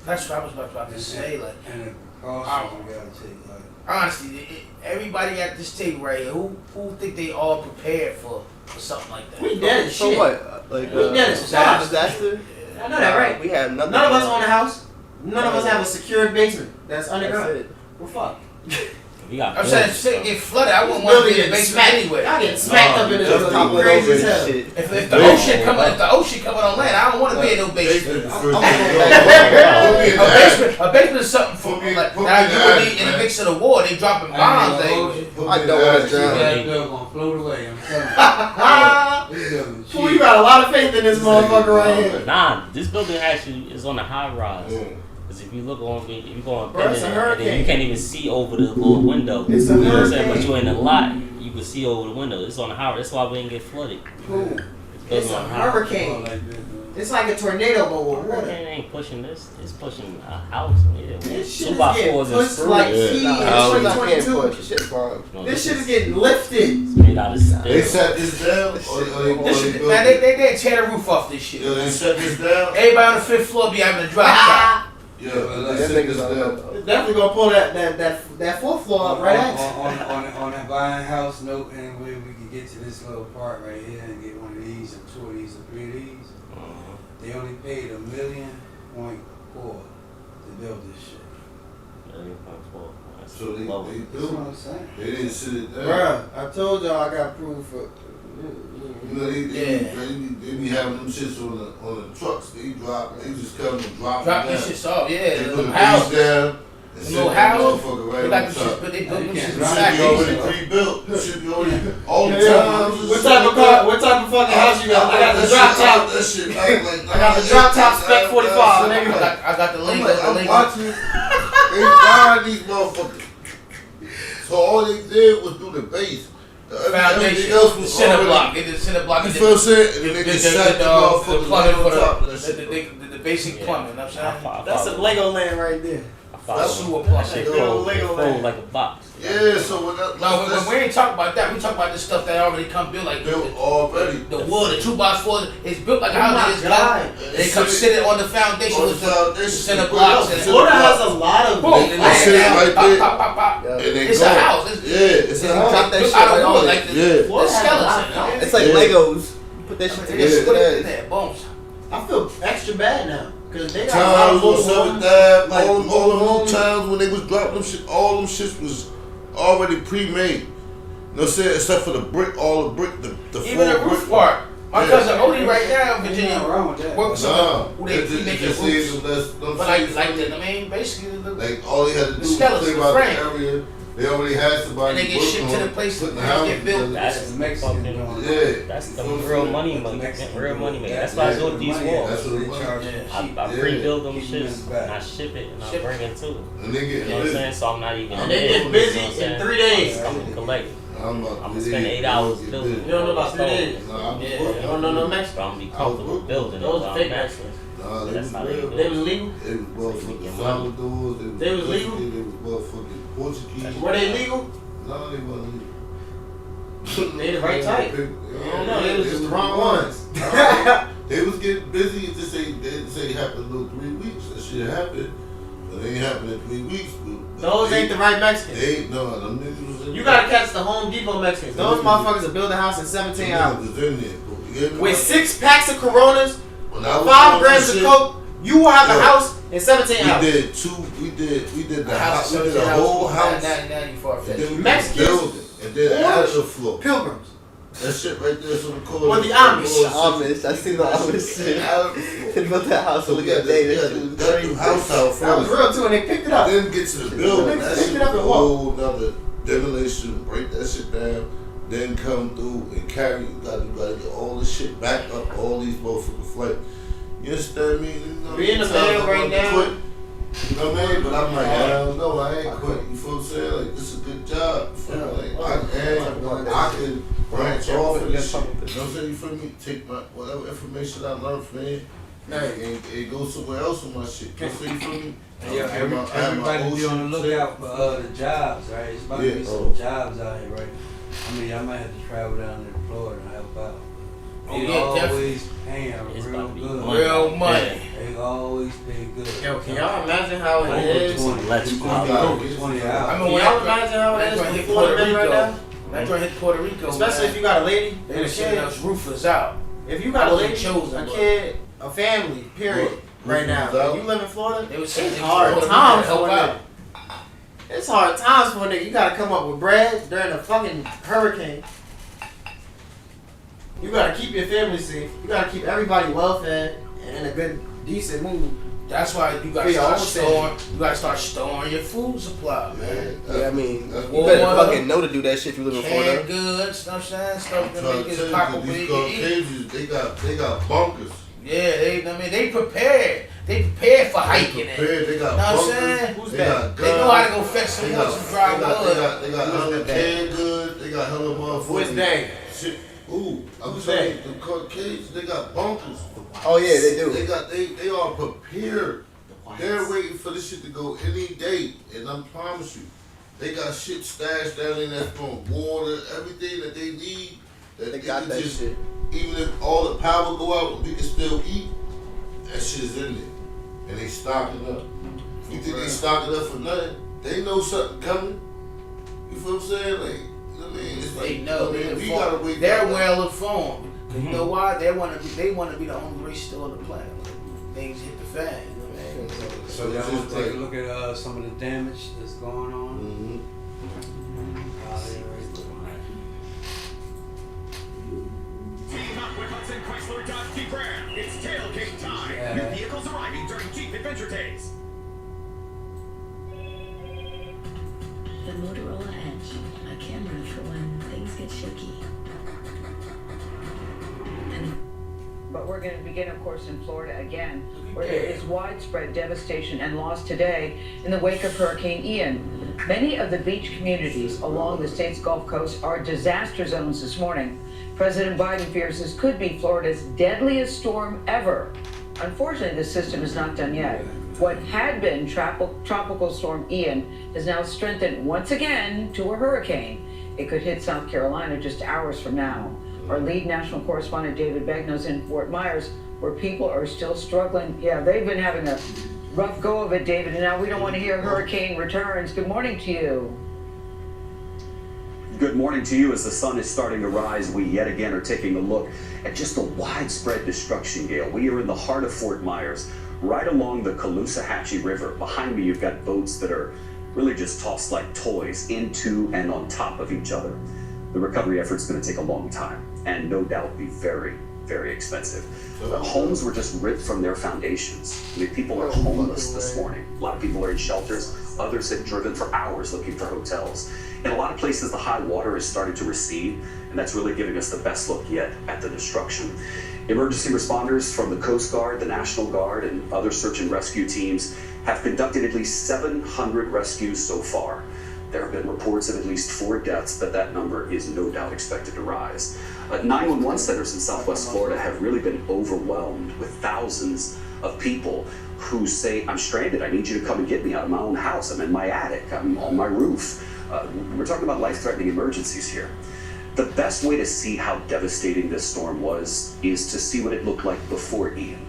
That's what I was about to say. Like, and the precautions we gotta take. Like, honestly, everybody at this table right here, who think they all prepared for something like that? We dead as So shit. what? Like We did it. Stop. disaster? I know that, right? We had nothing. None of us own a house. None of us have a secured basement that's That's underground. it. We're fucked. We got I'm saying, shit get flooded. I wouldn't want to be in the basement anyway. I get smacked up in the Just toppling crazy over as hell. and shit. If the ocean coming on land, I don't want to be in no basement. A basement is something for like now you would need in the mix of the war. They dropping bombs. I don't want to drown. that bill gonna float away. I'm telling you. This bill gonna Fool, you got a lot of faith in this motherfucker right here. Nah, this building actually is on a high rise. Mm. Cause if you look on, if you go on Bro, it's a and then hurricane. you can't even see over the little window. It's a You know what I'm saying? hurricane. But you in the lot, you can see over the window. It's on the high rise. That's why we didn't get flooded. Fool, It's it's a on high. hurricane. like this. It's like a tornado, but with water. Hurricane ain't pushing this. It's pushing a house. Yeah, This shit two is by getting fours is pushed through. like Yeah. T in Nah, I can't 2022. push. Shit's fine. No, This shit is getting lifted. It's made out of steel. They shut this down, or This they shit, built man, it? they tear the roof off this shit. Yeah, they shut this down. Everybody on the 5th floor be having a drop top. Yeah, Them they shut this niggas down. don't know. Definitely gonna pull that fourth floor up right at you. on that buying house note, any way we could get to this little part right here and get one of these, and two of these, and three of these. They only paid $1.4 million to build this shit. So they That's what built. I'm saying. They didn't sit it down. Bruh, I told y'all I got proof for. You know, they be having them shits on the trucks. They just come and drop Drop them these down. shits off, yeah. They put The the house. base down and The sit little that house. motherfucker They right got on the shit, top. but they built them You can't shits It drive back. should be already They- pre-built. It should be already all the Yeah. time. What type of car? What type of fucking house you got? I got the drop top. That shit. I got the drop top spec 45, nigga. I got the I'm link. like, The I'm link. watching. They buying these motherfuckers. So all they did was do the base. Everything Foundation. else The was center already. block. They did the center block. You They feel what I'm did saying? And then they the just shot the motherfuckers plumbing right for on top of that shit. the basic Yeah. plumbing. You know what I'm saying? That's some Legoland right there. That's sewer That plumbing. shit Yo, fold Legoland. like a box. Yeah, so when that, No, we ain't talking about that. We talking about the stuff that already come built, like built already. the wood, the 2x4 is built like Oh how my it is. God. They come sit it on the foundation On the with the foundation, center put it blocks up, and center Florida has block. a lot of. boom. big And That shit land right pop, there. pop, pop, pop. Yeah. And they It's go. a house. It's Yeah, Drop that built shit out right of on wood, it. like the Yeah. Florida has a lot of skeleton. It's like Yeah. Legos. You put that shit They together. just put it in It's there. Boom. I feel extra bad now because they got a lot Times of was mobile 7th homes. Ave, Like, all mobile of them homes. times when they was dropping them shit, all them shits was already pre-made. You know what I'm saying? Except for the brick, all the brick, the Even the full roof brick. part. My Yeah. cousin Odie right now in Ain't Virginia nothing wrong with that. works Nah, on who they it just- make it their just roofs. saves them less- them But like saves the them- main basically the like all they had to do the was skeleton, clear the out the frame. area. They already had somebody And they get working shipped to on the place putting the where they house get built. together. That's Mexican fucking. doing Yeah. That's the You know what I'm real saying? money That's the maker. Mexican Real doing. money maker. That's Yeah. why I do these Money, walls. That's what they it was. charge Yeah. I Yeah. pre-build them Keep shits them back. and I ship it and I Ship bring it to them. And they You get know what I'm busy. saying? So I'm not even And there, they get you busy know what I'm in saying? 3 days. I'm gonna collect. I'm I'm gonna spend 8 hours building. You don't know about 3 days. Nah, I'm Yeah. working. You don't know no Mexican. But I'm gonna be comfortable building it. Those while are fake I'm at it. Mexicans. Nah, That's how real. They was legal? It was motherfucking Salvadors. They was legal? They was motherfucking Portuguese. Were they legal? No, they wasn't legal. They the right type. I don't know. They was just the wrong ones. They was getting busy. It just say happened in 3 weeks. That shit happened. But it ain't happened in 3 weeks. Those ain't the right Mexicans. No, them niggas was in You there. gotta catch the Home Depot Mexicans. Those motherfuckers will build a house in 17 hours. Was in there. With 6 packs of Coronas, When I was 5 doing grams this of shit, coke, you will have a Yeah. house in 17 hours. We did the house. We did the whole house. Now you far And fetched. then we did Mexicans, the building. And then added the floor. Pilgrims. That shit right there is on the corner. Or the Amish. The Amish, I seen the Amish shit. They built that house So on we the got day. the That shit was got crazy. the house out That was first. real too, and they picked it up. Then get to the building. They That picked shit it up was a and walked. whole nother demolition. Break that shit down. Then come through and carry. You gotta get all this shit back up. All these motherfucking flights. You understand me? You know, Be in the sometimes mail I right want to now. quit. You know what I mean? But I'm like, I don't know. I ain't quit. You feel what I'm saying? Like, this is a good job. You feel me? Like, I can branch off of this shit. You know what I'm saying? You feel me? Take my whatever information I learned from here. And go somewhere else with my shit. You feel me? Yeah, everybody be on the lookout for the jobs, right? It's about to be some jobs out here, right? I mean, I might have to travel down to Florida and help out. Oh, They yeah, always paying It's real about to be good. money. Real money. They always pay good. Yo, can y'all imagine how it Over is? 20, Let's it's go. gonna be over 20 I hours. mean, Can when y'all I imagine how it is when I for hit Florida Puerto men right Rico, now? when I joined hit Puerto Rico, Especially if you got a lady they and a was sending kid. us roofers out. If you got a I wasn't lady, chosen, a but- kid, a family, period, right now. out. If you live in Florida, They was it's sending hard Puerto times Rico for to a help nigga. It's hard times for a nigga. You gotta come up with bread during a fucking hurricane. You gotta keep your family safe. You gotta keep everybody well fed and in a good, decent mood. That's why you gotta For your start own storing. You gotta start storing your food supply, man. Yeah, I mean, you Well, better water, fucking know to do that shit if you live in Canned Florida. goods, you know what I'm saying? Stuff that Trying make to his tell pocket you, big these and eat. Caucasians, they got bunkers. Yeah, they prepared. They prepared for hiking it. Prepared, they got Know what I'm bunkers. saying? Who's They that? got They know guns. how to go fetch some They wood, got, some dry they got wood. hella canned goods. They got hella motherfuckers. Who is they? Shit. Ooh, I'm Who's telling you, that? the Caucasians, they got bunkers. Oh yeah, they do. They are prepared. They're waiting for this shit to go any day, and I promise you, they got shit stashed down in that phone, water, everything that they need. That They got that shit. Even if all the power go out, we can still eat. That shit is in there, and they stocking up. You think they stocking up for nothing? They know something coming. You feel what I'm saying? Like, you know what I mean? It's like, They know. I mean, we gotta wake They're up. well informed. You know why? They want to be the only race still on the planet. When things hit the fan. You know what I mean? So y'all it's want just to take a like- look at some of the damage that's going on? Mhm. Team up with Hudson Chrysler Dodge Jeep Ram. It's tailgate time. New vehicles arriving during Jeep Adventure Days. The Motorola Edge, a camera for when things get shaky. But we're going to begin, of course, in Florida again, where there is widespread devastation and loss today in the wake of Hurricane Ian. Many of the beach communities along the state's Gulf Coast are disaster zones this morning. President Biden fears this could be Florida's deadliest storm ever. Unfortunately, the system is not done yet. What had been Tropical Storm Ian has now strengthened once again to a hurricane. It could hit South Carolina just hours from now. Our lead national correspondent David Begna's in Fort Myers, where people are still struggling. Yeah, they've been having a rough go of it, David, and now we don't want to hear hurricane returns. Good morning to you. Good morning to you. As the sun is starting to rise, we yet again are taking a look at just the widespread destruction, Gail. We are in the heart of Fort Myers, right along the Caloosahatchee River. Behind me, you've got boats that are really just tossed like toys into and on top of each other. The recovery effort's going to take a long time and no doubt be very, very expensive. Homes were just ripped from their foundations. I mean, people are homeless this morning. A lot of people are in shelters. Others have driven for hours looking for hotels. In a lot of places, the high water is starting to recede, and that's really giving us the best look yet at the destruction. Emergency responders from the Coast Guard, the National Guard, and other search and rescue teams have conducted at least 700 rescues so far. There have been reports of at least 4 deaths, but that number is no doubt expected to rise. 911 centers in Southwest Florida have really been overwhelmed with thousands of people who say, I'm stranded, I need you to come and get me out of my own house, I'm in my attic, I'm on my roof. We're talking about life-threatening emergencies here. The best way to see how devastating this storm was is to see what it looked like before Ian.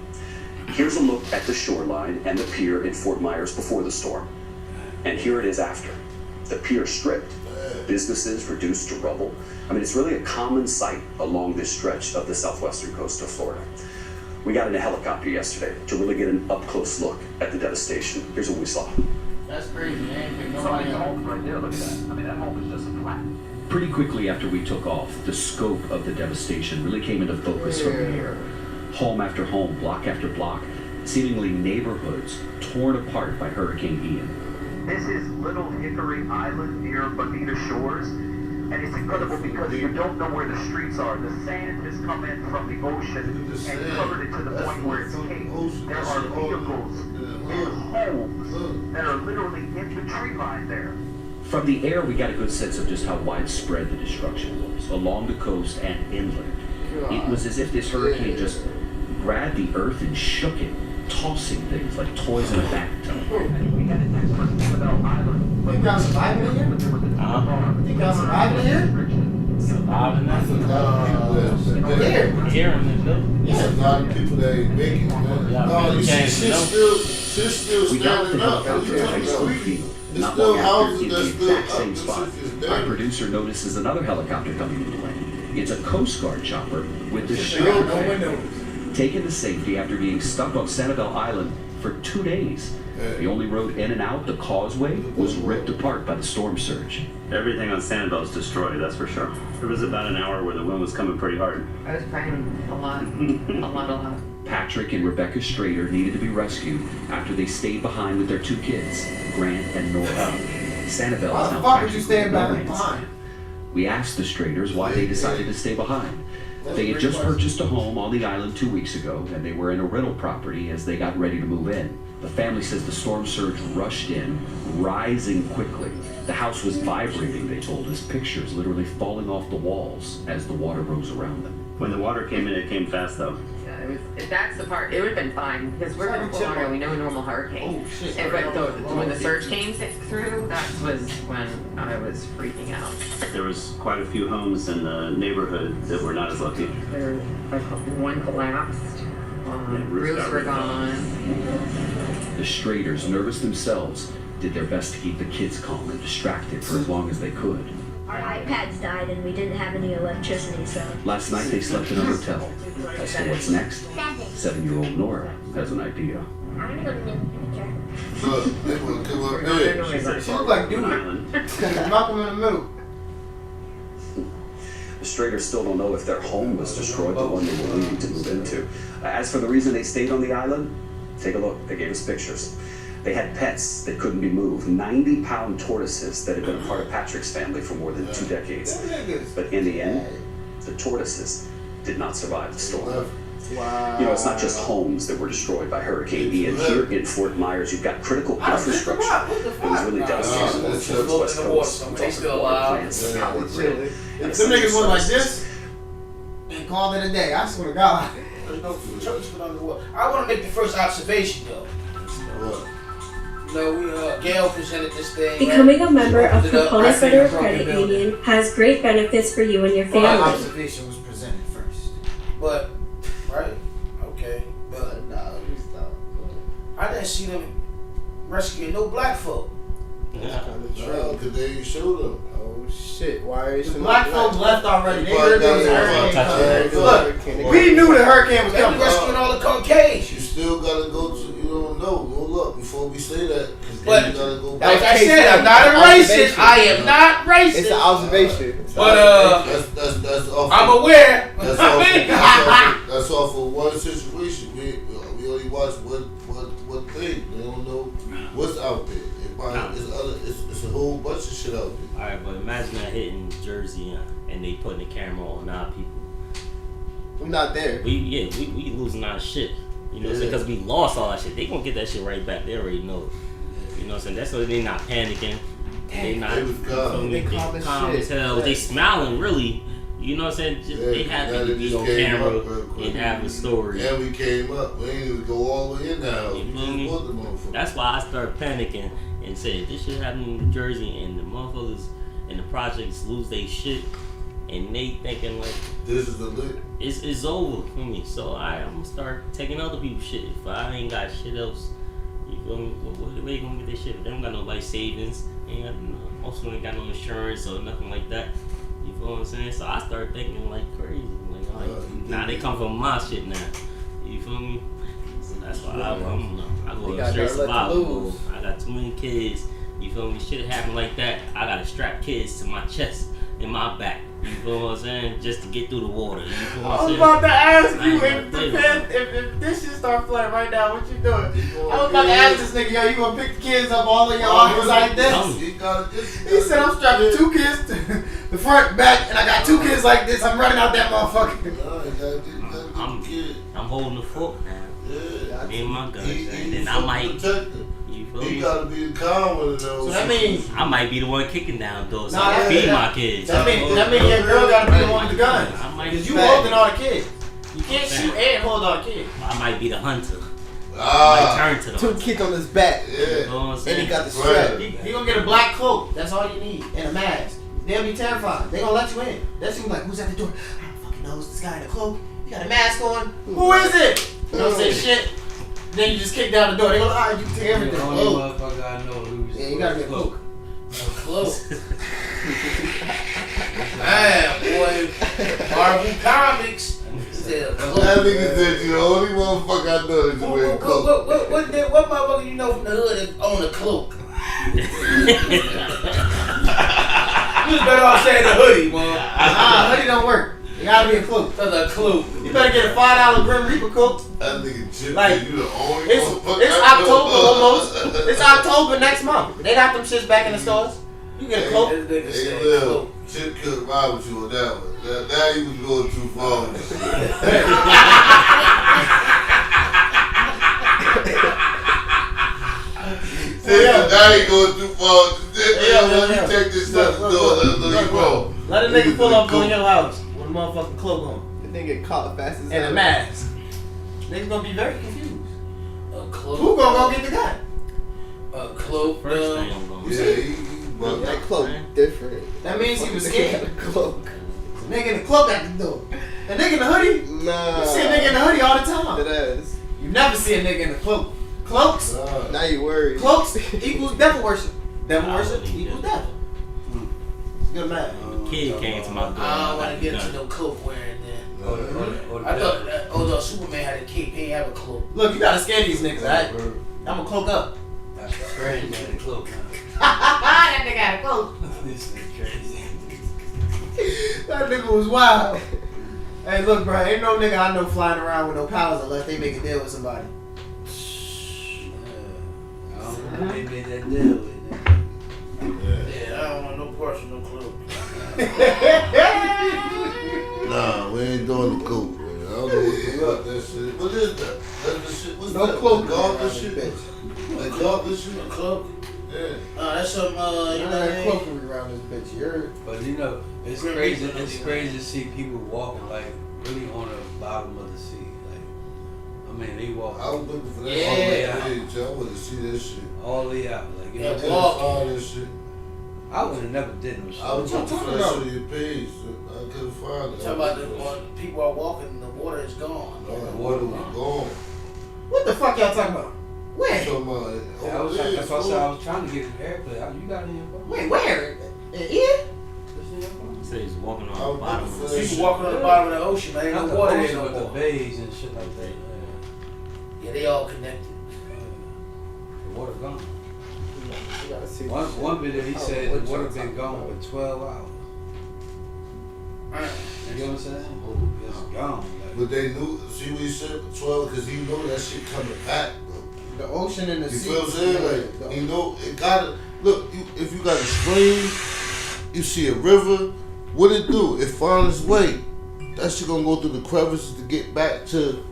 Here's a look at the shoreline and the pier in Fort Myers before the storm. And here it is after. The pier stripped, businesses reduced to rubble. I mean, it's really a common sight along this stretch of the southwestern coast of Florida. We got in a helicopter yesterday to really get an up-close look at the devastation. Here's what we saw. That's crazy, man. Nobody home right there. Look at that. I mean, that home is just flat. Pretty quickly after we took off, the scope of the devastation really came into focus from the air. Home after home, block after block, seemingly neighborhoods torn apart by Hurricane Ian. This is Little Hickory Island near Bonita Shores, and it's incredible because you don't know where the streets are. The sand has come in from the ocean and covered it to the point where it's caked. There are vehicles and homes that are literally in the tree line there. From the air, we got a good sense of just how widespread the destruction was, along the coast and inland. It was as if this hurricane just grabbed the earth and shook it, tossing things like toys in a bathtub. We had a text from Isabel Island. Think y'all surviving in here? Think y'all surviving in here? Surviving that? Here. In this building. There's a lot of people that ain't making it, man. Yeah, No, you see, shit's shit's still We got the standing up. helicopter at high school field. There's Not still long after, houses in the that's still exact up. same This spot, shit is our dead. producer notices another helicopter coming into land. It's a Coast Guard chopper with the Still ship no windows. taken to safety after being stuck on Sanibel Island for 2 days. The only road in and out, the causeway, was ripped apart by the storm surge. Everything on Sanibel is destroyed, that's for sure. There was about an hour where the wind was coming pretty hard. I was crying a lot, a lot. Patrick and Rebecca Strader needed to be rescued after they stayed behind with their 2 kids, Grant and Nora. Sanibel Why is the now fuck would you practically stand back ruined. behind? We asked the Straders why they decided to stay behind. They had just purchased a home on the island 2 weeks ago, and they were in a rental property as they got ready to move in. The family says the storm surge rushed in, rising quickly. The house was vibrating, they told us, pictures literally falling off the walls as the water rose around them. When the water came in, it came fast though. Yeah, it was. That's the part. It would have been fine because we're in Florida. We know a normal hurricane. Oh shit. But when the surge came through, that was when I was freaking out. There was quite a few homes in the neighborhood that were not as lucky. There, one collapsed. Roofs were gone. The Straders, nervous themselves, did their best to keep the kids calm and distracted for as long as they could. Our iPads died and we didn't have any electricity, so... Last night they slept in a hotel. As for what's next, 7-year-old Nora has an idea. I'm gonna go to New Picture. Look, they wanna come up there. She look like Dooley. Knock him in the middle. The Straders still don't know if their home was destroyed, the one they were leaving to move into. As for the reason they stayed on the island, take a look. They gave us pictures. They had pets that couldn't be moved, 90-pound tortoises that had been a part of Patrick's family for more than 2 decades. But in the end, the tortoises did not survive the storm. Wow. You know, it's not just homes that were destroyed by Hurricane Ian. Here in Fort Myers, you've got critical infrastructure. It was really devastating. They're The West Coast, They still alive. plants, the power grid. If some niggas went like this and called it a day, I swear to God. There's no church put on the wall. I want to make the first observation, though. You know, Gail presented this thing. Becoming a member of Opened it up. Component I seen Federal the broken Credit building. Union has great benefits for you and your My family. observation was presented first. But, right? Okay. But I didn't see them rescuing no black folk. Yeah. Because they ain't showed them. Oh shit! Why is The black folks left already. They heard there was a hurricane coming. Look, we knew the hurricane was They were coming. rescuing all the Caucasians. You still gotta go to, you don't know. Hold up before we say that. Because But, you gotta go like back. I said, I'm not a racist. I am not racist. It's an observation. But That's off. I'm aware. That's that's off of one situation. We only watch what thing. They don't know what's out there. It's a whole bunch of shit out there. Alright, but imagine that hitting Jersey and they putting the camera on our people. I'm not there. We losing our shit. You know what I'm saying? Because we lost all that shit. They gonna get that shit right back. They already know it. You know what I'm saying? That's why they not panicking. They not They was calm. they They calm as calm shit. as hell. They smiling really. You know what I'm saying? Just, Yeah, they happy now to they be just on came camera up real quick. and have a story. And we came up. We ain't even go all the way in the house. You We feel just me? bought the motherfucker. That's why I started panicking and said this shit happening in New Jersey and the motherfuckers and the projects lose their shit and they thinking like this is the lit. It's over for me. So I'm gonna start taking other people's shit. If I ain't got shit else, you feel me? Where you gonna get this shit? They don't got nobody savings. Ain't got also ain't got no insurance or nothing like that. You feel what I'm saying? So I started thinking like crazy. Like, nah, they come from my shit now. You feel me? So that's why I go to straight survival mode. I got too many kids. You feel me? Shit happen like that. I gotta strap kids to my chest and my back. You feel what I'm saying? Just to get through the water. You feel what I'm saying? I was about to ask I you ain't if this shit start flooding right now, what you doing? I was about to ask this nigga, yo, you gonna pick the kids up all in your arms like this? He said I'm strapping 2 kids to the front, back, and I got 2 kids like this. I'm running out that motherfucker. I'm holding the fork now. Yeah. Me and my guns. And then I might. You feel He me? gotta be the calm with it though. So that means I might be the one kicking down doors. So Nah, I can that- feed that- my kids. That means your girl gotta be the one with the guns. I might Because be you holding all the kids. You can't shoot and hold all the kids. I might be the hunter. Ah, I might turn to the 2 hunter. kids on his back. You know what I'm And saying? he got the strap. He gonna get a black cloak. That's all you need. And a mask. They'll be terrified. They gonna let you in. That's gonna be like, who's at the door? I don't fucking know. It's this guy in a cloak. He got a mask on. Who is it? You don't say shit. Then you just kick down the door. They go, you take everything. The only motherfucker I know who's Yeah, you gotta get a cloak. Cloak. Man, boy. Marvel Comics. That nigga said you the only motherfucker I know is wearing a cloak. What motherfucker you know from the hood that own a cloak? You was better off saying the hoodie, man. Hoodie don't work. It gotta be a cloak. That's a cloak. You better get a $5 Grim Reaper coat. That nigga Chip, Like, you the only motherfucker it's I know. October almost. It's October next month. They got them shits back in the stores. You get a cloak. Hey, Lil, Chip could ride with you on that one. Now you was going too far with this shit. Now you going too far with this. Let me take this stuff to the door. Let them know you wrong. Let a nigga pull up on your house with a motherfucking cloak on. The nigga get caught fast as And a mask. Niggas gonna be very confused. A cloak. Who gonna go get the gun? A cloak. First thing I'm going Yeah, to he bugged that out. cloak different. That means he was Nigga scared. got a cloak. Nigga in the cloak at the door. A nigga in the hoodie? Nah. You see a nigga in the hoodie all the time. It is. You never see a nigga in the cloak. Cloaks? Now you worried. Cloaks equals devil worship. Devil worship equals devil. Good man. Kid came to my door. I don't want to get into no cloak wearing then. I thought although Superman had a cape, he ain't have a cloak. Look, you gotta scare these niggas, alright? I'm gonna cloak up. That's crazy, man. The cloak. That nigga had a cloak. This is crazy. That nigga was wild. Hey, look, bro, ain't no nigga I know flying around with no powers unless they make a deal with somebody. I don't know. They made that deal with it. Yeah, I don't want no personal cloak. Nah, we ain't doing the coke, man. I don't know what the fuck that shit. What is that? That's the shit. What's No that? cloak. Godless shit? Like godless shit? A cloak? Yeah. That's some, you know what I that mean? cloakery around this bitch, you heard? But you know, it's crazy. It's crazy to see people walking like really on the bottom of the sea. Like, I mean, they walk I was looking for that Yeah. all the way out. I wanted to see that shit. all the way out. Like, you Yeah, know, I couldn't find that shit. I would have never did no shit. I was What looking you for talking that about? shit on your page. I couldn't find it. Talking about when people are walking, the water is gone. No, the water was gone. What the fuck y'all talking about? Where? Talking about it. Yeah, that's why I said I was trying to get an airplay. You got it in your phone? Wait, where? In here? It's in your phone. He said he's walking I on the was bottom. looking for of that the People shit. walking on the bottom of the ocean, man. Ain't Not no the water there ocean, no but the more. bays and shit like that. Yeah, they all connected. The water gone. You gotta see One video he said what the water y'all been talking gone about. for 12 hours. You know what I'm saying? It's gone. Like, But they knew, see what he said, 12, because he know that shit coming back, bro. The ocean and the You sea. feel what I'm saying? Like, you know, it gotta, look, if you got a stream, you see a river, what it do? It finds its way. That shit gonna go through the crevices to get back to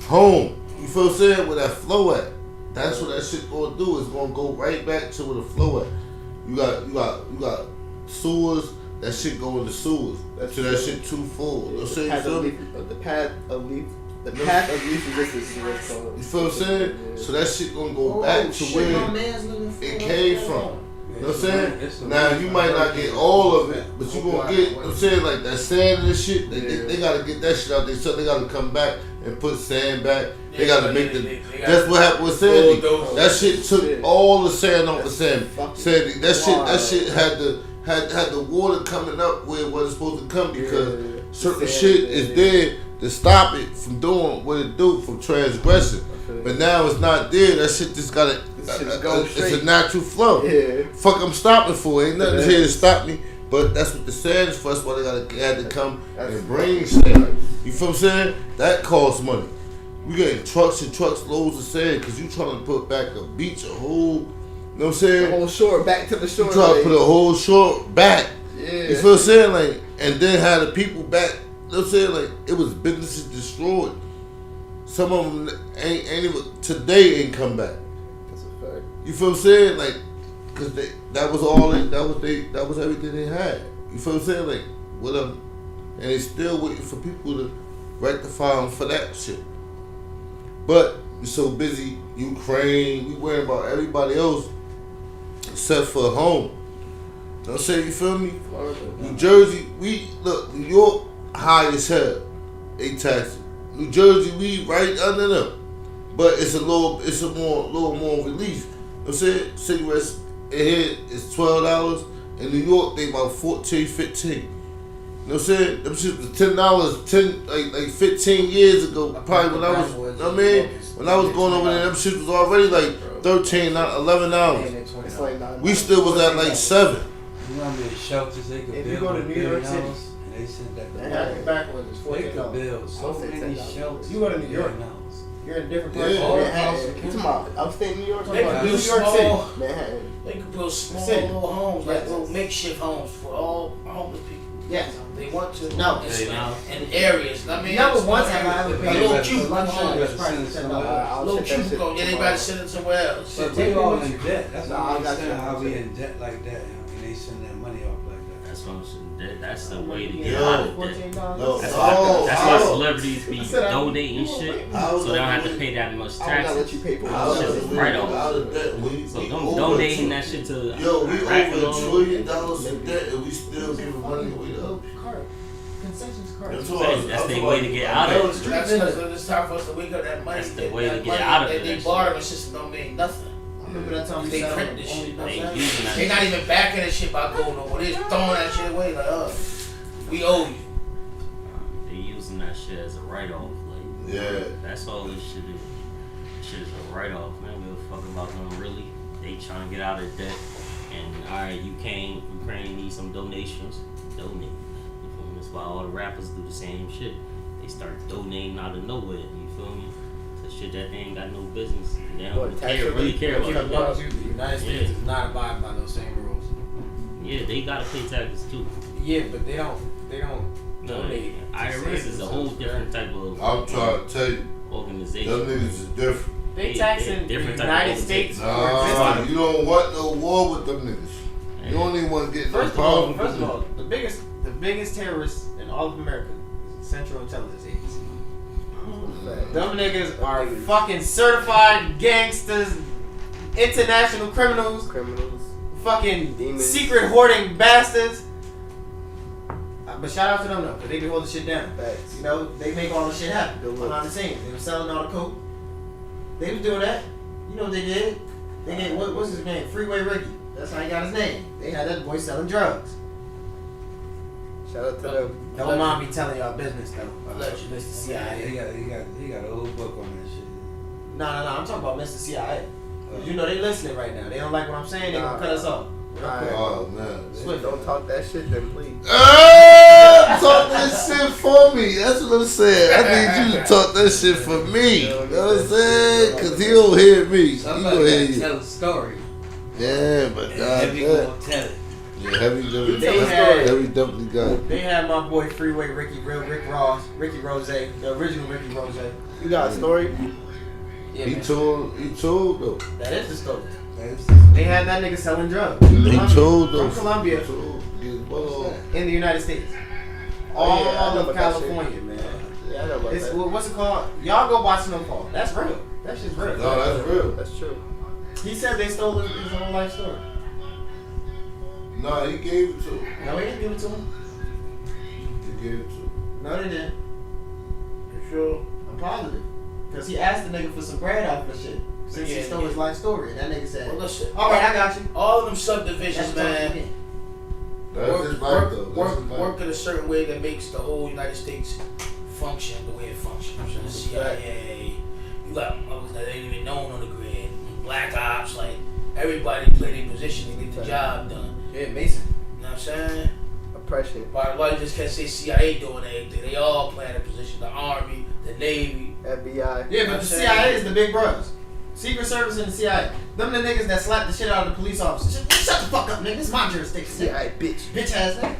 home. You feel what I'm saying? Where that flow at. That's what that shit gonna do. It's gonna go right back to where the flow at. You got sewers that shit go in the sewers. So that shit too full. You know what I'm saying? The path of least resistance is what it's called. You feel what I'm saying? Yeah. So that shit gonna go back to where it came from. You know what I'm saying? Now you might not get all of it, but you gonna get, you know what I'm saying, like that sand and this shit, they gotta get that shit out there, so they gotta come back and put sand back. They gotta make that's what happened with Sandy. That shit took all the sand off the Sandy. That shit had the water coming up where it wasn't supposed to come because certain shit is there to stop it from doing what it do, from transgressing. But now it's not there. That shit just gotta. It's a natural flow. Yeah. Fuck, I'm stopping for. Ain't nothing here to stop me. But that's what the sand is for. That's why they had to come and bring sand. You feel what I'm saying? That costs money. We getting trucks and trucks loads of sand because you trying to put back a beach, a whole. You know what I'm saying? The whole shore back to the shore. You trying to put a whole shore back. Yeah. You feel what I'm saying? Like, and then have the people back. You know what I'm saying? Like, it was businesses destroyed. Some of them ain't even today ain't come back. That's a fact. You feel what I'm saying? Like, cause that was everything they had. You feel what I'm saying? Like, with them, and they still waiting for people to rectify them for that shit. But we're so busy, Ukraine, we worrying about everybody else except for home. You know what I'm saying? You feel me? New Jersey, New York high as hell. They tax it. New Jersey, we right under them, but it's a little more relief. You know what I'm saying? City West here is $12. In New York, they about $14, $15. You know what I'm saying? Them shit was $10, like 15 years ago. Probably when I was, you know what I mean? When I was going over there, them shit was already like $13, $11. We still was at like $7. You know how many shelters they could build? If you go to New York City. They sent that backwards. It's they could build so many shelters. You go to New York. You're in different parts Yeah. of Manhattan. You talking about upstate New York? They could New build York small. City. Manhattan. They could build small City. little homes, like Yes. little makeshift homes for all homeless people. Yes. They want to. No. In areas. I mean, Never once have I ever a paid little a cute lunch home. was probably $10. Little cute home. Yeah, they gotta send it somewhere else. But we all in debt. That's why I understand how we in debt like that, and they send that money off like that. That's what I'm saying. That's the way to get out of debt. That's No. why celebrities be donating shit, so they don't have to pay that much taxes. Shit is right off. So them donating that shit to Yo, we Iraq over and $1 all. trillion in debt, and we still giving money away to other people. Concessions That's their way to get out of it. That's because it's time for us to wake up that money. That's the way to get out of it. That bartering system don't mean nothing. Remember that time They print this shit. You know what I'm saying? that They not even backing that shit by going over. They just throwing that shit away like, we owe you. They using that shit as a write-off. Like, Yeah. That's all this shit is. This shit is a write-off. Man, we don't fuck about them really. They trying to get out of debt. And alright, Ukraine needs some donations. Donate. You feel me? That's why all the rappers do the same shit. They start donating out of nowhere. You feel me? To shit that they ain't got no business. They don't really care about it. The United States is not abiding by those same rules. Yeah, they gotta pay taxes too. Yeah, but they don't No, donate. IRS is a whole different type of I'm trying to tell you, organization. them niggas is different. They tax in the different type United of States. Nah, you don't want no war with them niggas. You don't even want to get no First problem. of all, the biggest terrorists in all of America is the Central Intelligence Agency. Them niggas are fucking certified gangsters, international criminals, fucking Demons. secret hoarding bastards. But shout out to them though, because they be holding shit down. You know, they make all the shit happen behind the scenes. They were selling all the coke. They was doing that. You know what they did? They did, what's his name? Freeway Ricky. That's how he got his name. They had that boy selling drugs. Shout out to them. Don't mind me telling y'all business though. Mr. CIA. He got a whole book on that shit. No. I'm talking about Mr. CIA. You know they listening right now. They don't like what I'm saying. They gonna cut us off. Oh man. Don't talk that shit then, please. Talk that shit for me. That's what I'm saying. I need you to talk that shit for me. You know what I'm saying? Because he don't hear me. He gonna hear you. Tell a story. Yeah, but Heavy gonna tell it. Yeah, Heavy definitely got it. They had my boy Freeway Ricky Rose, the original Ricky Rose. You got a story? Yeah, He told though. that is the story. They had that nigga selling drugs. He told though. From Colombia. He told. in the United States. Oh, All yeah, I know of about that shit. California, man. Yeah, I know about It's, that. what's it called? Y'all go watch Snowfall. That's real. That shit's real. No, that's real. That's true. He said they stole his whole life story. No, he gave it to him. No, he didn't give it to him. He gave it to him. No, they didn't. You sure? I'm positive. Because he asked the nigga for some bread off the shit. Since he stole his life story. And that nigga said, Well, listen. all right, I got you. All of them subdivisions, That's what I'm man. saying. That's his life, though. That's his life. Work in a certain way that makes the whole United States function the way it functions. So the CIA, you got others that ain't even known on the grid, black ops, like everybody play their position and get the job done. Yeah, Mason. You know what I'm saying? Oppression. But why you just can't say CIA doing everything? They all playing a position. The Army, the Navy, FBI. Yeah, but the CIA is the big brothers. Secret Service and the CIA. Them the niggas that slap the shit out of the police officers. Shut the fuck up, nigga. This is my jurisdiction. CIA, bitch. Bitch ass nigga.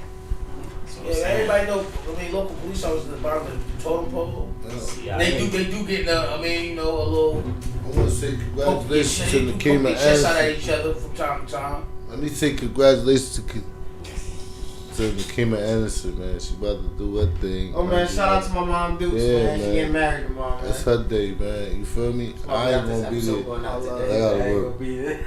Yeah, everybody know. I mean, local police officers at the bottom of the totem pole. Yeah. They do get. I mean, you know, a little. I want to say congratulations to the King of Shots out at Anderson. each other from time to time. Let me say congratulations to the Kim Anderson, man. She about to do her thing. Oh man, shout out to my mom Dukes, Yeah, man. She getting married tomorrow, man. It's her day, man. You feel me? I ain't gonna be there. I gotta work.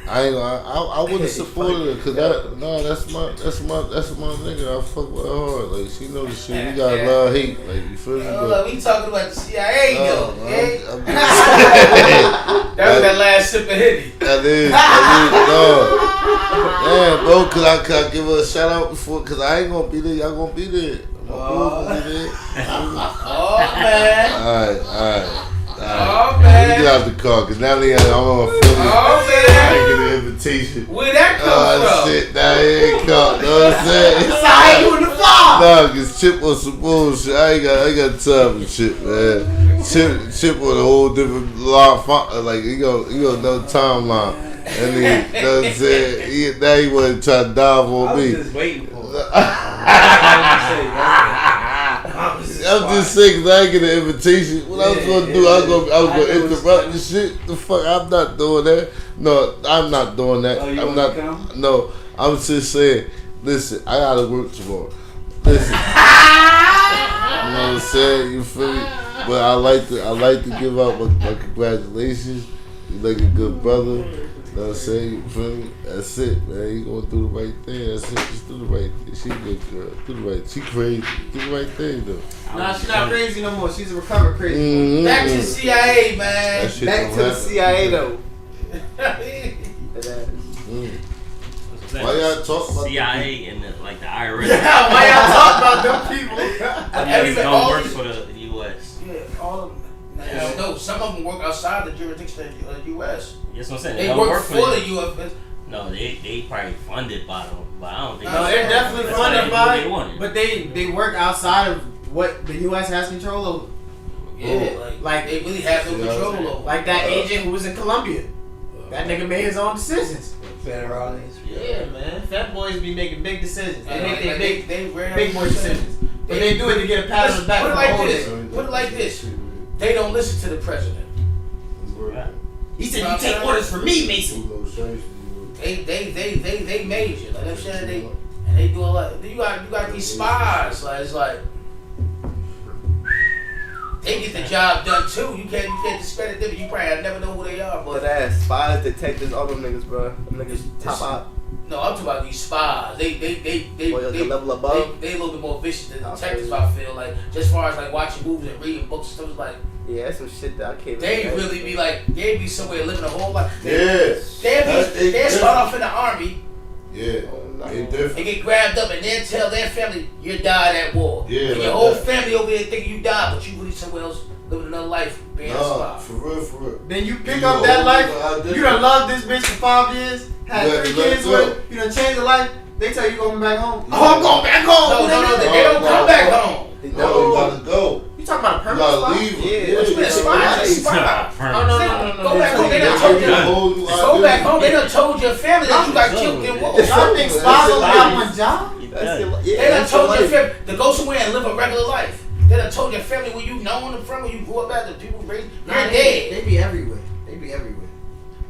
I ain't gonna. I wouldn't support her because that's my nigga. I fuck with her hard. Like she know the shit. We got love, hate. Like you feel me? Look, we talking about the CIA though. Okay? I'm That was that last sip of Henny. That is, dog. Yeah, bro, cause I give her a shout out before, cause I ain't gonna be there. Y'all gonna be there. My boys gonna be there. Oh man. Alright. Oh Let man. me get out the car, cause now I'm on Philly. Oh I man. ain't get an invitation. Where that come from? Shit, nah, he ain't come. Know what I'm saying? That's how you in the fall. Nah, cause Chip on some bullshit. I ain't got time for Chip, man. Chip on a whole different line. Like he go no timeline. And he, you know what I'm saying? Now he wasn't trying to dive on me. I was just waiting for it. I'm just saying, cause I ain't get an invitation. What I was gonna do, I was gonna interrupt the shit. The fuck, I'm not doing that. No, I'm not doing that. Oh, you I'm wanna not. come? No, I'm just saying. Listen, I gotta work tomorrow. Listen, you know what I'm saying? You feel me? But I like to give out my congratulations. You like a good brother. You know what I'm saying? You feel me? That's it, man. You gonna do the right thing. That's it. Just do the right thing. She a good girl. Do the right. She crazy. Do the right thing though. Nah, she's not crazy no more. She's a recovered crazy. Mm-hmm. Back to the CIA, man. That shit Back don't to the happen. CIA though. Why y'all talk about CIA and the IRS. Yeah, why y'all talk about them people? Niggas don't work for the U.S. Yeah, all of them. No, some of them work outside the jurisdiction of the U.S. That's what I'm saying. They don't work for the U.S. No, they probably funded by them, but I don't think. No, they're definitely that's why funded they by do what they it, wanted. but they work outside of what the U.S. has control over. Yeah, like they really have no control over. Like that agent who was in Colombia. That nigga made his own decisions. Federal. Yeah, man. Fat boys be making big decisions. They make Like, their they big boy decisions. But they do it to get a pat on the back Put it from like the this. old Put it like this. They don't listen to the president. He said, "You take orders from me, Mason." They major. Like I'm saying, they do a lot. You got these spies. Like it's like they get the job done too. You can't discredit them. You probably never know who they are. But ass spies, detectives, all them niggas, bro. Them niggas top out. no, I'm talking about these spies. They the level above. They a little bit more vicious than detectives. I feel like just as far as like watching movies and reading books and stuff. It's like Yeah, that's some shit that I can't. they really be like they be somewhere living a whole life. Yes. They start off in the army. Yeah. They different. They get grabbed up and then tell their family you died at war. Yeah, and your like whole that. family over there thinking you died, but you really somewhere else living another life being a spy. For real. Then you pick up that life. You done loved this bitch for 5 years. Had You 3 let kids go. with her. You done changed the life. They tell you going back home. Yeah. Oh, I'm going back home. No, they don't come back home. No, you gotta go. You talking about a You permanent gotta spot? leave. Yeah, What you mean, spy? Oh, no. Go back home. They done told you. Go back home. They done told your family that you got killed in war. Y'all think spies only got one job? They done told your family to go somewhere and live a regular life. They done told your family where you known them from, where you grew up at, the people raised. You're dead. They be everywhere.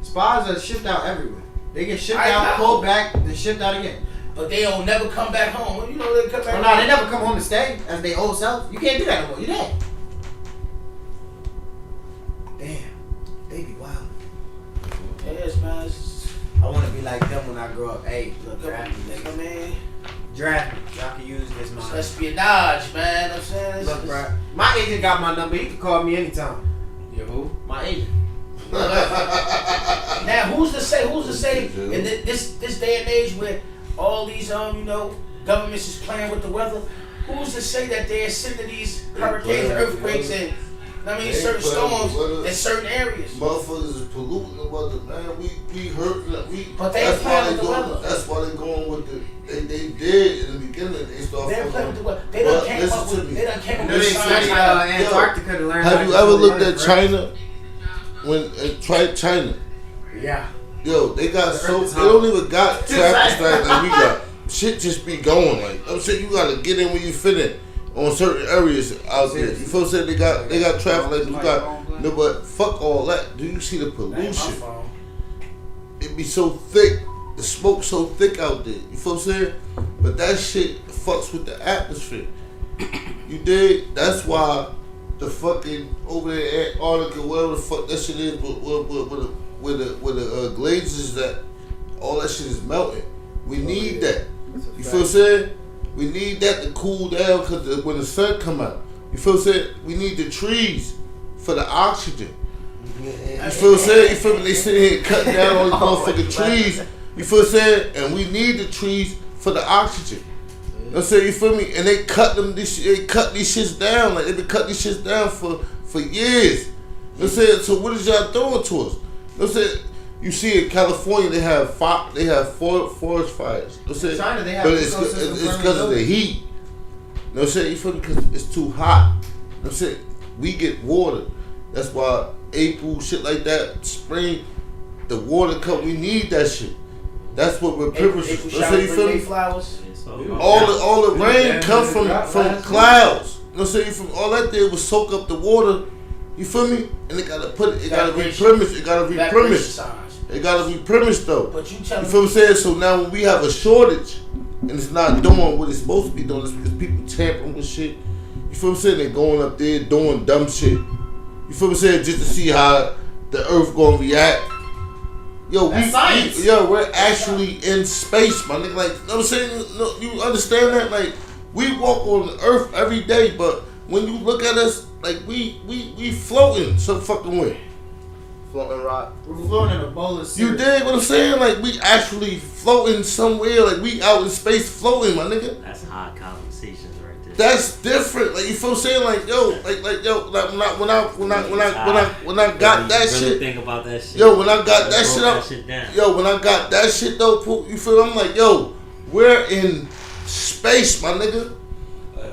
Spies are shipped out everywhere. They get shipped I out, know. pulled back, then shipped out again. but they don't never come back home. You know they come back. Oh, no, they never come home to stay as their old self. You can't do that no more. You dead. Damn, they be wild. Yes, man. I want to be like them when I grow up. Hey, look, draft me, nigga. Man. Draft me. Y'all can use this money. Espionage, man. You know what I'm saying? Look, bro. My agent got my number. He can call me anytime. Yeah, who? My agent. Now, who's to say in this day and age where all these governments is playing with the weather? Who's to say that they're sending these hurricanes, earthquakes, and certain storms in certain areas? Motherfuckers is polluting the weather, man. We hurt. But they playing with the weather. That's why they going with the. They did in the beginning. They started. They're playing with the weather. They done came up with. They done came up with studied Antarctica to learn. Have you ever looked at China? When tried China? Yeah. Yo, they got they don't even got traffic lights like we got. Shit just be going like. I'm saying you gotta get in where you fit in on certain areas out there. You feel what I'm saying? They got traffic lights. You got no, but fuck all that. Do you see the pollution? It be so thick. The smoke so thick out there. You feel what I'm saying? But that shit fucks with the atmosphere. You dig? That's why the fucking over there in Antarctica, whatever the fuck that shit is, where the glazes that all that shit is melting. We need that. You feel what I'm saying? We need that to cool down because when the sun come out. You feel what I'm saying? We need the trees for the oxygen. You feel what I'm saying? You feel me? They sitting here cutting down all these motherfucking trees. You feel what I'm saying? And we need the trees for the oxygen. You know what I'm saying? You feel me? And they cut these shits down. Like they been cutting these shits down for years. You know what I'm saying? So what is y'all doing to us? You know what I'm saying? You see in California they have forest fires. You know what I'm saying? China, they have but it's because of the heat. You know what I'm saying? You feel me? Because it's too hot. You know what I'm saying? We get water. That's why April, shit like that, spring, the water come. We need that shit. That's what we're privileged. You feel me? Flowers. All the rain come from clouds. You know what I'm saying? All that did was soak up the water. You feel me? And it gotta replenish. It gotta replenish. It gotta replenish though. But you feel what I'm saying? So now when we have a shortage and it's not doing what it's supposed to be doing, it's because people tampering with shit. You feel what I'm saying? They're going up there doing dumb shit. You feel what I'm saying? Just to see how the earth gonna react. Yo, we're actually in space, my nigga. Like, you know what I'm saying? No, you understand that? Like, we walk on the earth every day, but when you look at us, like, we floating some fucking way. Floating rock. We're floating in a bowl of syrup. You dig what I'm saying? Like, we actually floating somewhere. Like, we out in space floating, my nigga. That's high conversations right there. That's different. Like, you feel what I'm saying? Like, yo, like when I got that shit. Think about that shit. Yo, when I got that shit up. Yo, when I got that shit though, you feel? I'm like, yo, we're in space, my nigga.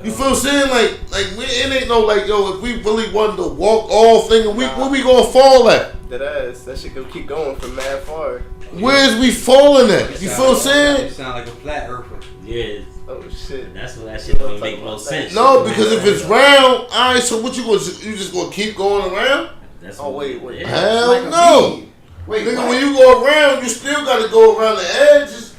You feel what I'm saying? Like it ain't no like, yo, if we really wanted to walk all thing, where we gonna fall at? That ass. That shit gonna keep going from mad far. Where's we falling at? You feel what I'm saying? You sound like a flat earther. Yeah. Oh shit. That's what that shit don't make no sense. No, because if it's round, alright, so what you just gonna keep going around? That's wait. Hell like no. Wait, nigga, when you go around, you still gotta go around the edges.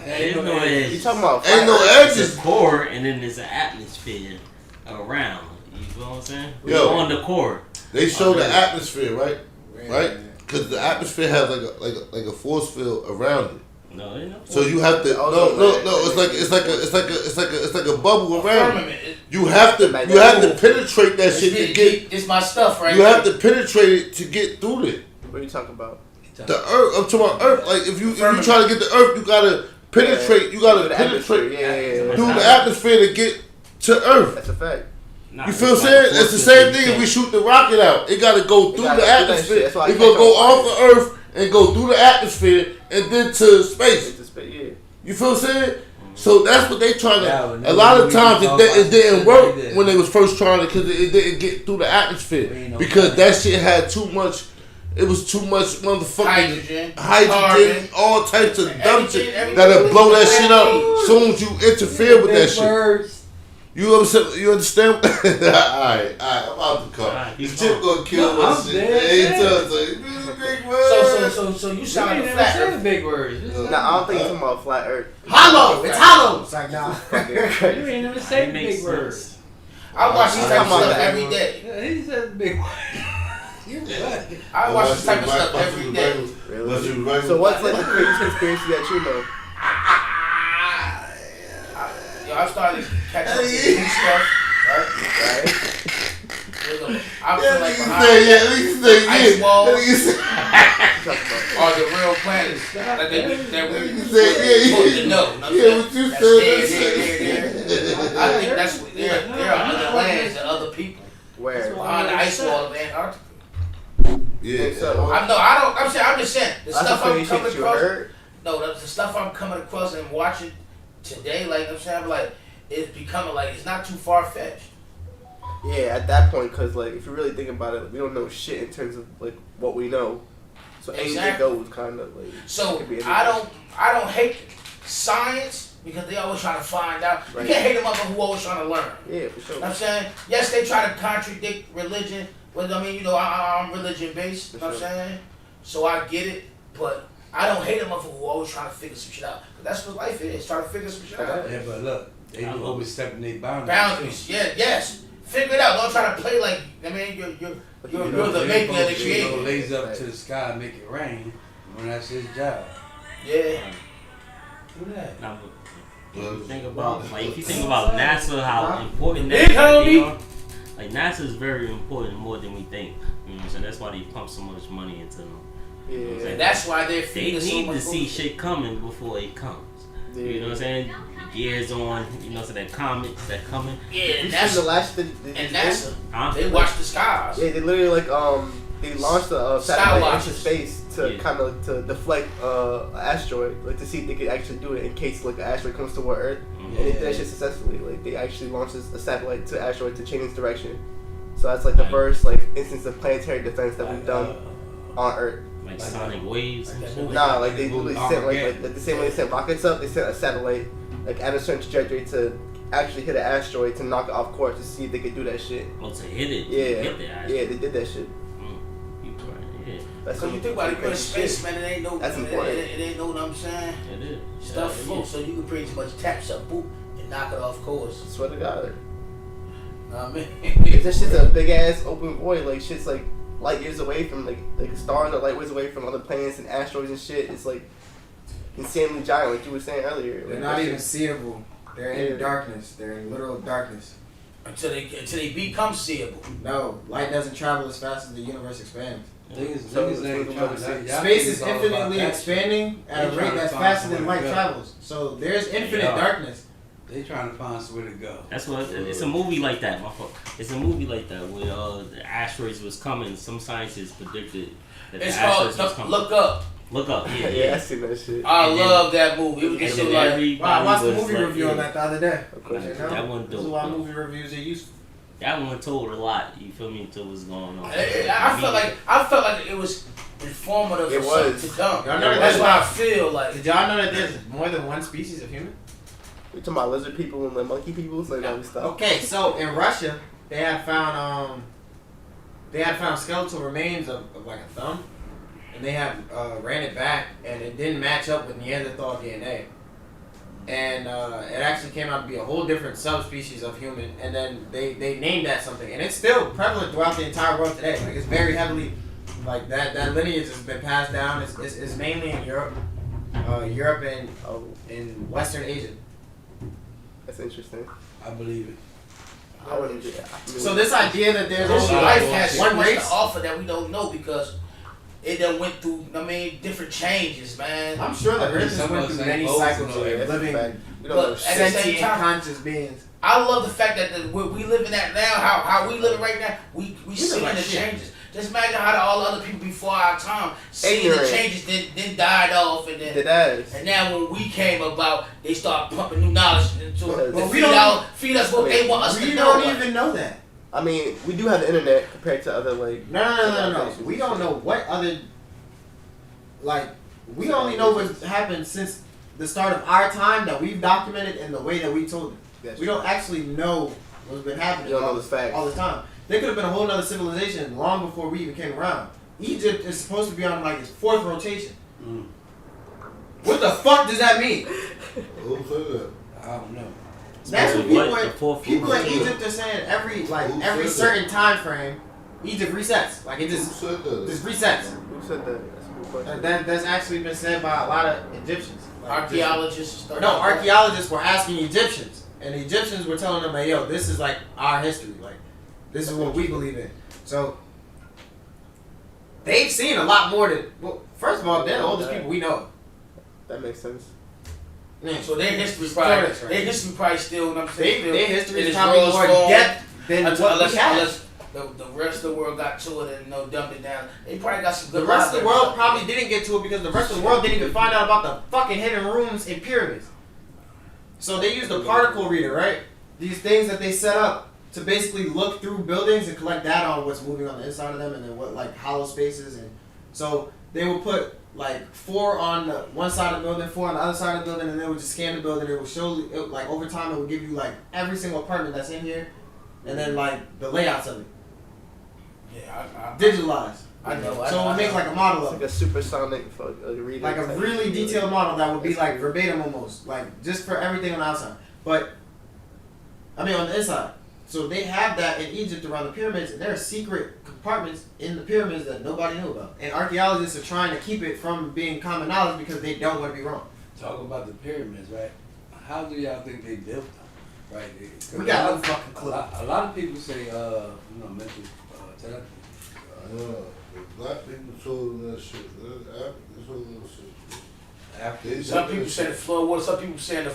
Ain't no edges. You talking about ain't no edges. It's a core, and then there's an atmosphere around. You feel what I'm saying? Yo, on the core. They show the atmosphere, right? Right? Because the atmosphere has like a force field around it. No, ain't no. So you have to no. It's like a bubble around it. You have to penetrate that shit to get. It's my stuff, right? You have to penetrate it to get through it. What are you talking about? The earth. I'm talking about earth. Like if you try to get the earth, you gotta penetrate. You gotta penetrate through the atmosphere to get to earth. That's a fact. You feel what I'm saying? It's the same thing if we shoot the rocket out. It gotta go through the atmosphere. It's gonna go off the earth and go through the atmosphere and then to space. You feel what I'm saying? So that's what they trying to. A lot of times it didn't work when they was first trying to, because it didn't get through the atmosphere because that shit had too much. It was too much motherfucking hydrogen, all types of dumb shit that'll blow that shit up as soon as you interfere with that shit. You understand? Alright, I'm out the car. Alright, This chip gonna kill No, us. I'm dead. Big words. So you You sound ain't like a never flat said earth. big words. Nah, I don't think you're talking about flat Earth. Hollow. It's hollow. It's like nah. You ain't never said makes big words. I watch these type of talking about stuff that. every day. Yeah, he said big words. You what? I watch this type of stuff every day. Really? So what's like the craziest conspiracy that you know? Yo, I started catching up to new stuff, right? I feel like behind ice walls are the real planets that we supposed to know. What you said. I think that's what there are other lands and other people Where? behind the ice wall of Antarctica. Yeah. So, I'm just saying the that's stuff the I'm crazy coming shit you across. heard? No, the stuff I'm coming across and watching today, like I'm saying, like it's becoming like it's not too far fetched. Yeah, at that point, because like if you really think about it, we don't know shit in terms of like what we know. So anything Exactly. goes, kind of like. So could be I don't hate science because they always trying to find out. Right. You can't hate them up who always trying to learn. Yeah, for sure. You know what I'm saying? Yes, they try to contradict religion. Well, I mean, I'm religion based. You know what I'm saying? So I get it, but I don't hate them up who always trying to figure some shit out. 'Cause that's what life is, trying to figure some shit out. Yeah, but look, they overstepping their boundaries. Boundaries, yes. Figure it out. Don't try to play like, I mean, you're the maker of the creator. creator. Lays up to the sky and make it rain when that's his job. Yeah. Do that. Now, if you think about NASA, how important Big homie. are, like NASA is very important, more than we think. You know what I'm saying? That's why they pump so much money into them. You know what I'm saying? That's why they're They feeding so need much to see bullshit. shit coming before it comes. You know what I'm saying? Years on, you know, so that comets that coming. Yeah, You and seen that's the last and NASA. They watch the skies. Yeah, they literally like they launched a satellite into Skywatchers. space to kind of to deflect an asteroid, like to see if they could actually do it in case like an asteroid comes toward Earth. And they did that shit successfully. Like they actually launched a satellite to asteroid to change its direction. So that's like the first like instance of planetary defense that we've done on Earth. Like sonic waves and shit. Nah, like they literally sent like the same way they sent rockets up, they sent a satellite like at a certain trajectory to actually hit an asteroid to knock it off course to see if they could do that shit. Oh, to hit it. Yeah, Hit the asteroid. yeah, they did that shit. Yeah. That's So you think about it, you're in space, man. It ain't no. That's important. It ain't no. What I'm saying. It is. Stuff Yeah, floats, so you can pretty much tap something, boop, and knock it off course. Swear to God. Know what I mean? If that shit's a big ass open void, like shit's like light years away from like stars are light years away from other planets and asteroids and shit. It's like insanely giant, like you were saying earlier. They're Like, not that even shit- seeable. They're in Yeah. darkness. They're in literal darkness. Until they become seeable. No, light doesn't travel as fast as the universe expands. Space is infinitely expanding at a rate that's faster than light travels. So there's infinite darkness. They trying to find somewhere to go. That's what it's a movie like that, my fault. It's a movie like that where the asteroids was coming. Some scientists predicted that It's the asteroids was called coming. Look Up. Look Up. Yeah, Yeah, I seen that shit. I And then- love that movie. It was just and so then like. everybody Wow, I watched the was movie like, review on that the other day. That one This is dope. why movie reviews are useful. That one told a lot. You feel me? To what's going on. I felt like it was informative. It for was. something to dumb. Y'all know That's that- what I feel like. Did y'all know that there's more than one species of human? We talking about lizard people and the monkey people, so that we stop. Okay, so in Russia, they had found skeletal remains of like a thumb, and they had ran it back, and it didn't match up with Neanderthal DNA, and it actually came out to be a whole different subspecies of human, and then they named that something, and it's still prevalent throughout the entire world today. Like it's very heavily, like that lineage has been passed down. It's mainly in Europe, and in Western Asia. That's interesting. I believe it. I wouldn't. So this idea that there's This only life has one so much race. to offer that we don't know because it done went through. I mean, different changes, man. I'm sure the Earth has went through many cycles of living But at the same sentient, time, conscious beings. I love the fact that where we living at now, how we living right now, we see like the shit. changes. Just imagine how all the other people before our time seeing the Ignorant. changes, then died off, and then Dead ass. and now when we came about, they start pumping new knowledge into Well, it. we Feed us what they want us We to know. don't even know that. I mean, we do have the internet compared to other like. No. We don't know what other. Like, we only know what's happened since the start of our time that we've documented in the way that we told it. We don't actually know what's been happening You don't know the facts. all the time. There could have been a whole other civilization long before we even came around. Egypt is supposed to be on like its 4th rotation. What the fuck does that mean? Who said that? I don't know. That's what people in rotation? Egypt are saying. Every Who every said certain that? time frame, Egypt resets. Like it Who just said that? resets. Who said that? That's a good question. That's actually been said by a lot of Egyptians. Like, Archaeologists. No, archaeologists were asking Egyptians, and the Egyptians were telling them, "Hey, yo, this is like our history. Like this is what we believe in." So they've seen a lot more than. Well, first of all, they're the oldest people we know. That makes sense. Yeah. So their history Right. probably still, you know what I'm saying? Their history in is its probably rawest more form. depth than Unless what we have. the rest of the world got to it and dumped it down. They probably got some good. The rest of the world libraries. probably didn't get to it because the rest of the world didn't even find out about the fucking hidden rooms in pyramids. So they used a particle reader, right? These things that they set up to basically look through buildings and collect data on what's moving on the inside of them and then what like hollow spaces. And so they would put like 4 on the one side of the building, 4 on the other side of the building, and they would just scan the building. It would show like over time it would give you like every single apartment that's in here, and then like the layouts of it. Yeah, I Digitalized. I know. So it would make like a model It's of like it. a supersonic reader. Like a type really shit. detailed model that would be like verbatim almost, like just for everything on the outside. But I mean on the inside. So they have that in Egypt around the pyramids, and there are secret compartments in the pyramids that nobody knew about. And archaeologists are trying to keep it from being common knowledge because they don't want to be wrong. Talk about the pyramids, right? How do y'all think they built them? Right? We got no fucking clue. A lot of people say, mental therapy. The black people told them that shit. Africans told them that shit. Some people say the floor water. Some people say the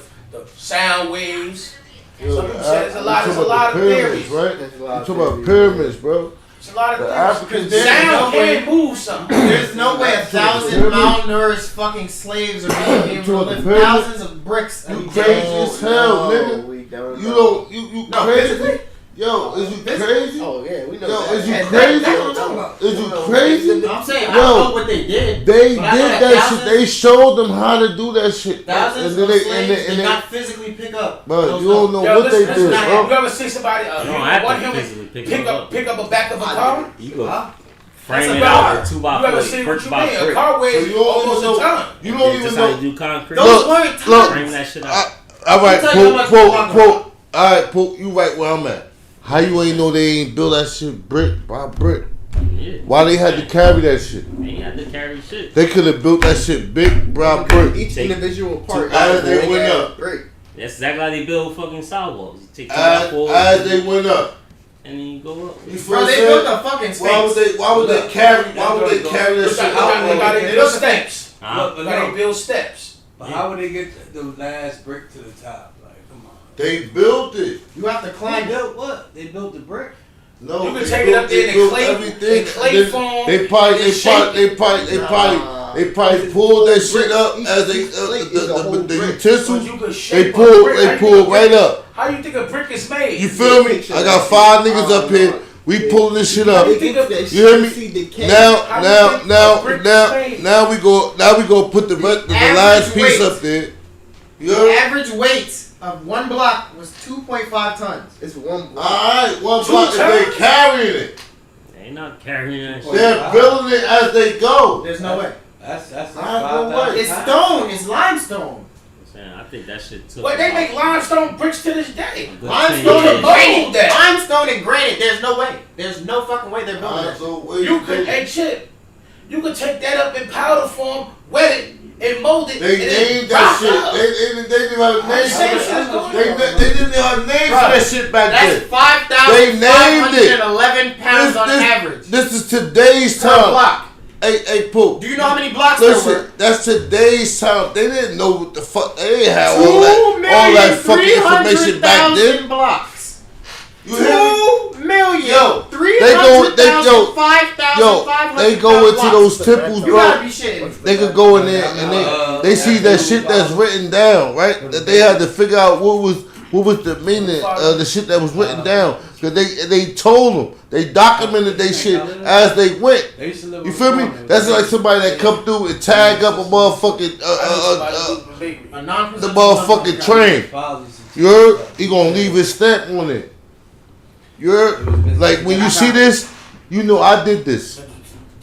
sound waves. Yo, Some people say there's a lot of pyramids, theories. right? You talking about pyramids, bro? It's a lot of The theories. Africans Because sound no way- can move something. There's no way 1,000 malnourished fucking slaves are being able to lift thousands of bricks. You a day. crazy as hell, nigga. We don't You know. don't, you No, crazy? physically? Yo, is you crazy? Oh yeah, we know Yo, that. is you And crazy? that's what I'm talking about. Is you crazy? No, I'm saying I Yo, don't know what they did. They but I did know that thousands- shit. They showed them how to do that shit. Thousands And then of they, slaves and did they, not physically pick up. bro, those you don't know Yo, what listen, they listen, did, you bro. ever see somebody You don't have one to human physically pick pick them up a back of a car? You go Huh? frame That's it a out car. with 2 You by ever 4 see what brick you by mean? A brick. car weighs So you don't almost even a know. ton. You don't even That's how know. you do concrete. Those weren't look. tons. Frame that shit out. All right, Let me tell you how much we're talking Pope. All right, Pope. You right where I'm at. How you ain't know they ain't built that shit brick by brick? Yeah. Why they had to carry that shit? They ain't had to carry shit. They could have built that shit big by brick. Each Take individual part. as they went up. Great. That's exactly how they build fucking sidewalks. You take 2 by As 4 they went up. and then you go up. You feel Bro, what they I'm built saying? a fucking space. Why would they carry? Why would they carry that shit out? They build steps. Huh? They build steps. But how would they get the last brick to the top? Like, come on. They built it. You have to climb They it. built what? They built the brick. No, You can they take it up built- there they in built clay- everything. in clay And then form, They and then shake probably pulled that shit up as they Each plate is a the whole brick. utensils. You could They shape a pulled brick. they How you pulled think a right brick- up. How you think a brick is made? You feel me? I got 5 niggas up here. We pulling this shit up. How you think a- You hear me? How you think a brick is made? Now we go put the last piece weight. up there. You The heard? average weight of one block was 2.5 tons. It's one block. Alright, one 2 block if they tons? carrying it. They not carrying that shit. They're building it as they go. There's no way. That's I know 5,000 what. It's pounds. stone. It's limestone. I think that shit took. But they make limestone bricks to this day. Good Limestone thing. and granite. Mold that. Limestone and granite. There's no way. There's no fucking way they're building that. You could, hey Chip, you could take that up in powder form, wet it, and mold it. They and then named that rock shit. up. They didn't have a name. Same shit is going on. They didn't have a name for that shit back That's then. 5,511 pounds on average. This is today's Per time. block. Hey, Poop. Do you know how many blocks there were? Listen, that's today's time. They didn't know what the fuck. They didn't have all that fucking information back then. Blocks. You hear me? 2,000,000. Yo, 300,000, 5,500. They go into those temples, You gotta bro. be shitting. They could go in there and they see that shit that's written down, right? That they had to figure out what was the meaning of the shit that was written down. Cause they told them, they documented their shit as they went. You feel me? That's like somebody that come through and tag up a motherfucking the motherfucking train. You heard? He gonna leave his stamp on it. You heard? Like when you see this, you know I did this.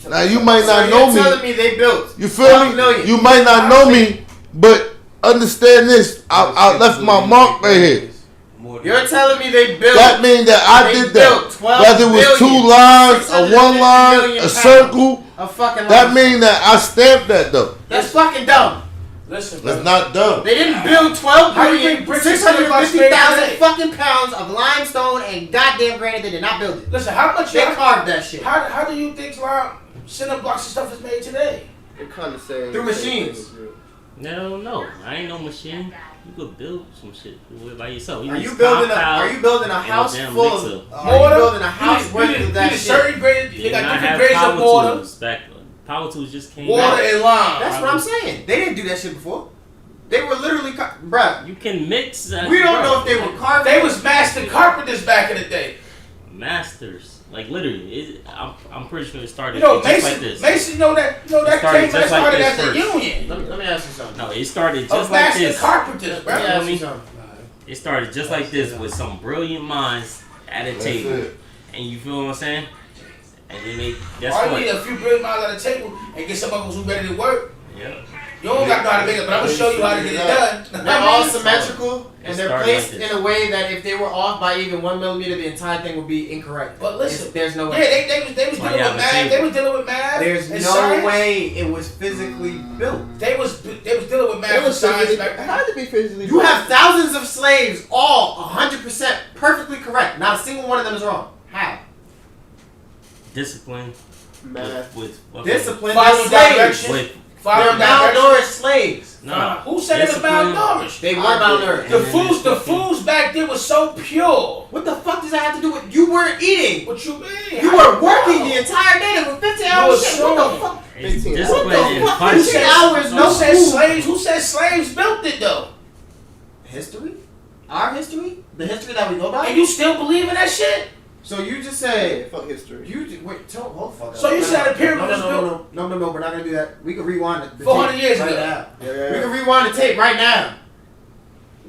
Now you might not know me. You're telling me they built. You feel me? You might not know me, but understand this. I left my mark right here. You're telling me they built. That means that I did that. Whether it was 2 lines, a 1 line, a circle. That means that I stamped that though. That's fucking dumb. Listen, that's not dumb. They didn't build 12,650,000 fucking pounds of limestone and goddamn granite. They did not build it. Listen, how much they carved that shit? How do you think cinder blocks and stuff is made today? They're kind of saying through machines. No, I ain't no machine. You could build some shit by yourself. Are you building a house full of mortar? Are you building a house worth of that shit? Certain grade, you got different grades of mortar. Power tools just came water out. And lime. That's what I'm saying. They didn't do that shit before. They were literally, bruh. You can mix. We don't know if they were carving. They was master carpenters back in the day. Masters, like literally. I'm pretty sure it started. Mason, just like this. Mason, that started as a union. Let me ask you something. No, it started just like this. Master carpenters, bro. You know what I mean? It started just like this with some brilliant minds at a table, and you feel what I'm saying? And then they. That's all you need a few brilliant minds at a table and get some of who ready to work. Yeah. You don't got to know how to make it, but I'm gonna show you how to get it done. They're all symmetrical, and they're placed in a way that if they were off by even 1 millimeter, the entire thing would be incorrect. But listen, there's no way. Yeah, they was dealing with math. They was dealing with math. There's no science. way it was physically built. They was dealing with math and science. How did it be physically? You have thousands of slaves, all 100% perfectly correct. Not a single one of them is wrong. How? Discipline. Math. With discipline. Follow direction. They're malnourished slaves. No. Who said it was malnourished? They were malnourished. The foods back then was so pure. What the fuck does that have to do with you weren't eating? What you mean? You were working the entire day. There were 15 hours. Shit. What the fuck? 15 hours. What the fuck? 15 hours. No slaves. Who said slaves built it though? History? Our history? The history that we know about? And you still believe in that shit? So you just say fuck history. Hold the fuck up. So you said the pyramid was built? No, we're not gonna do that. We can rewind the 400 tape years right ago. now. Yeah. We can rewind the tape right now.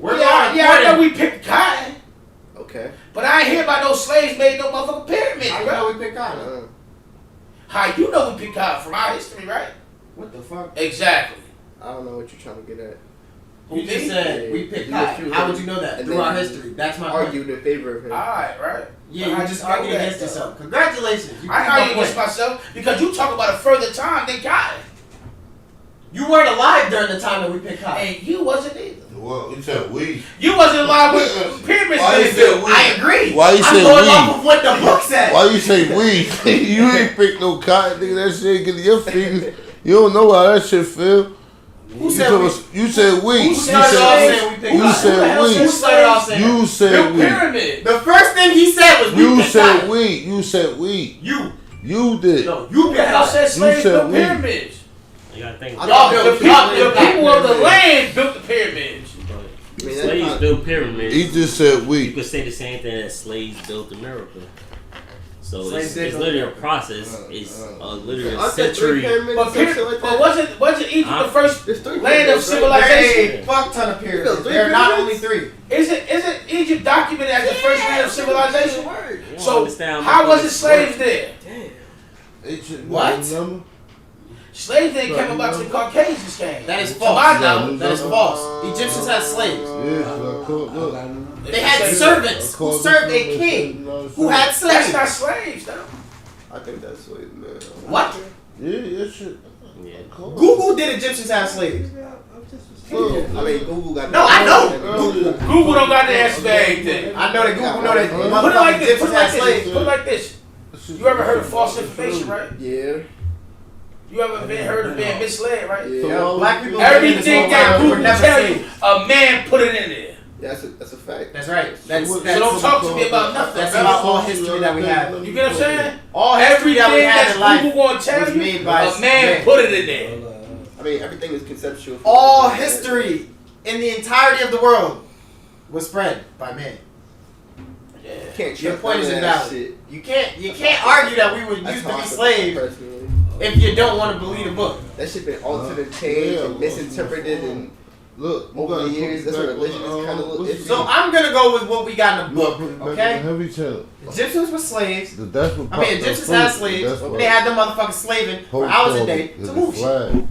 I know we picked cotton. Okay. But I ain't hear about no slaves made no motherfucking pyramids, How you know we picked cotton? How you know we picked cotton from our history, right? What the fuck? Exactly. I don't know what you're trying to get at. You just said we picked cotton. How would you know that? Through our history. That's my argued in favor of him. Alright, right? Yeah, you just argued against yourself. Congratulations. I argued against myself because you talk about a further time than cotton. You weren't alive during the time that we picked cotton. And you wasn't either. Well, you said we. You wasn't alive when pyramids being built. I agree. Why you say we? I'm going off of what the book said. Why you say we? You ain't pick no cotton, nigga. That shit get in your fingers. You don't know how that shit feel. Who said we? You said we. Who started off saying we picked You said we. Who started off saying You said we. Pyramid. The first thing he said was we You picked said cotton. we. You said we. You did. No, you picked I cotton. said slaves said built we. pyramids. You gotta think. The people of the land built the pyramids. Slaves built pyramids. He just said we. You could say the same thing that slaves built America. So Slaves it's built literally a America. process. It's literally a Aren't there 3 century. pyramids But or something like that? wasn't Egypt the first There's 3 land of pyramids, right? civilization? There's a fuck ton of pyramids. Three There are not only pyramids? 3. Isn't Egypt documented as the first land of civilization? You don't So understand how was it motherfuckers slaves work. there? What? Slaves didn't come about till the Caucasians came. That is To false. my knowledge. That is false. Egyptians had slaves. Yeah, They had servants who served a king who had That's slaves. not slaves, though. I think that's what it meant. What? Yeah, shit. Yeah. Google did Egyptians have slaves? I mean, Google got. No, I know. Google don't got the answer to everything. I know that Google know that Put it like motherfucking this. Put Egyptians it had like this. slaves. Put it like this. You ever heard of false information, right? Yeah. You ever been heard of being misled, right? Yeah. Black people. Everything that were Google never tell you, slaves. a man put it in there. Yeah, that's a fact. That's right. That's So don't talk to me about nothing. That's about all history that we have. You get what I'm saying? All history that we Everything have that in life Google gonna tell was you, made by a man put it in there. I mean, everything is conceptual. All history in the entirety of the world was spread by men. Your point is invalid. You can't argue that we would used to be slaves if you don't want to believe the book. That shit been altered and changed and misinterpreted and over the years. That's what religion is kind of look. So I'm gonna go with what we got in the book. Okay. Heavy channel. Egyptians were slaves. That's what Egyptians had slaves. They had them motherfuckers slaving for hours a day to move shit.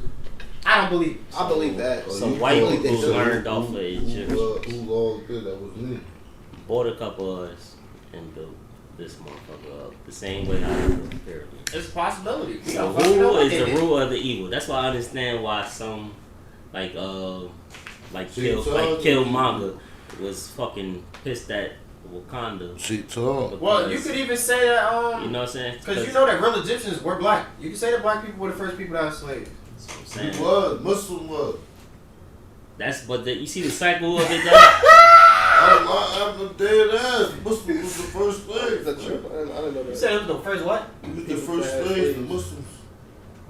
I don't believe it. I believe that. So white people learned off of Egyptians. Who all did that was me. Bought a couple of us and built this motherfucker up the same way I built the pyramid. It's a possibility. The rule is the rule of the evil. That's why I understand why some Killmonger was fucking pissed at Wakanda. Well, you could even say that. You know what I'm saying? Because you know that real Egyptians were black. You can say that black people were the first people to have slaves. That's what I'm saying. He was. Muslim was. You see the cycle of it though? I'm dead ass. Muslim was the first slave. That's true. I don't know that. You said it was the first what? He was the first slaves. The Muslims.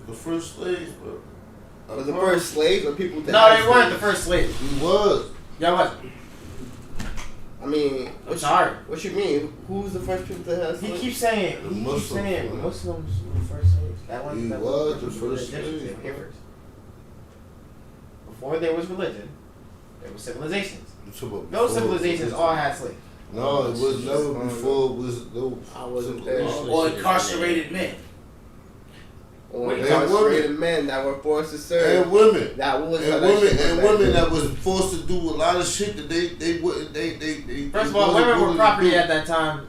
The first slaves, bro. Was the first slaves or people that No, they weren't the first slaves. He was. Yeah, what? I mean, what you mean? Who's the first people that has slaves? He keeps saying Muslims were the first slaves. He was the first slaves. Before there was religion, there were civilizations. Those civilizations all had slaves. No, it was never before. I wasn't there. Or incarcerated men. Or incarcerated men that were forced to serve. And women. That was women that was forced to do a lot of shit that they wouldn't. First of all, women were property at that time.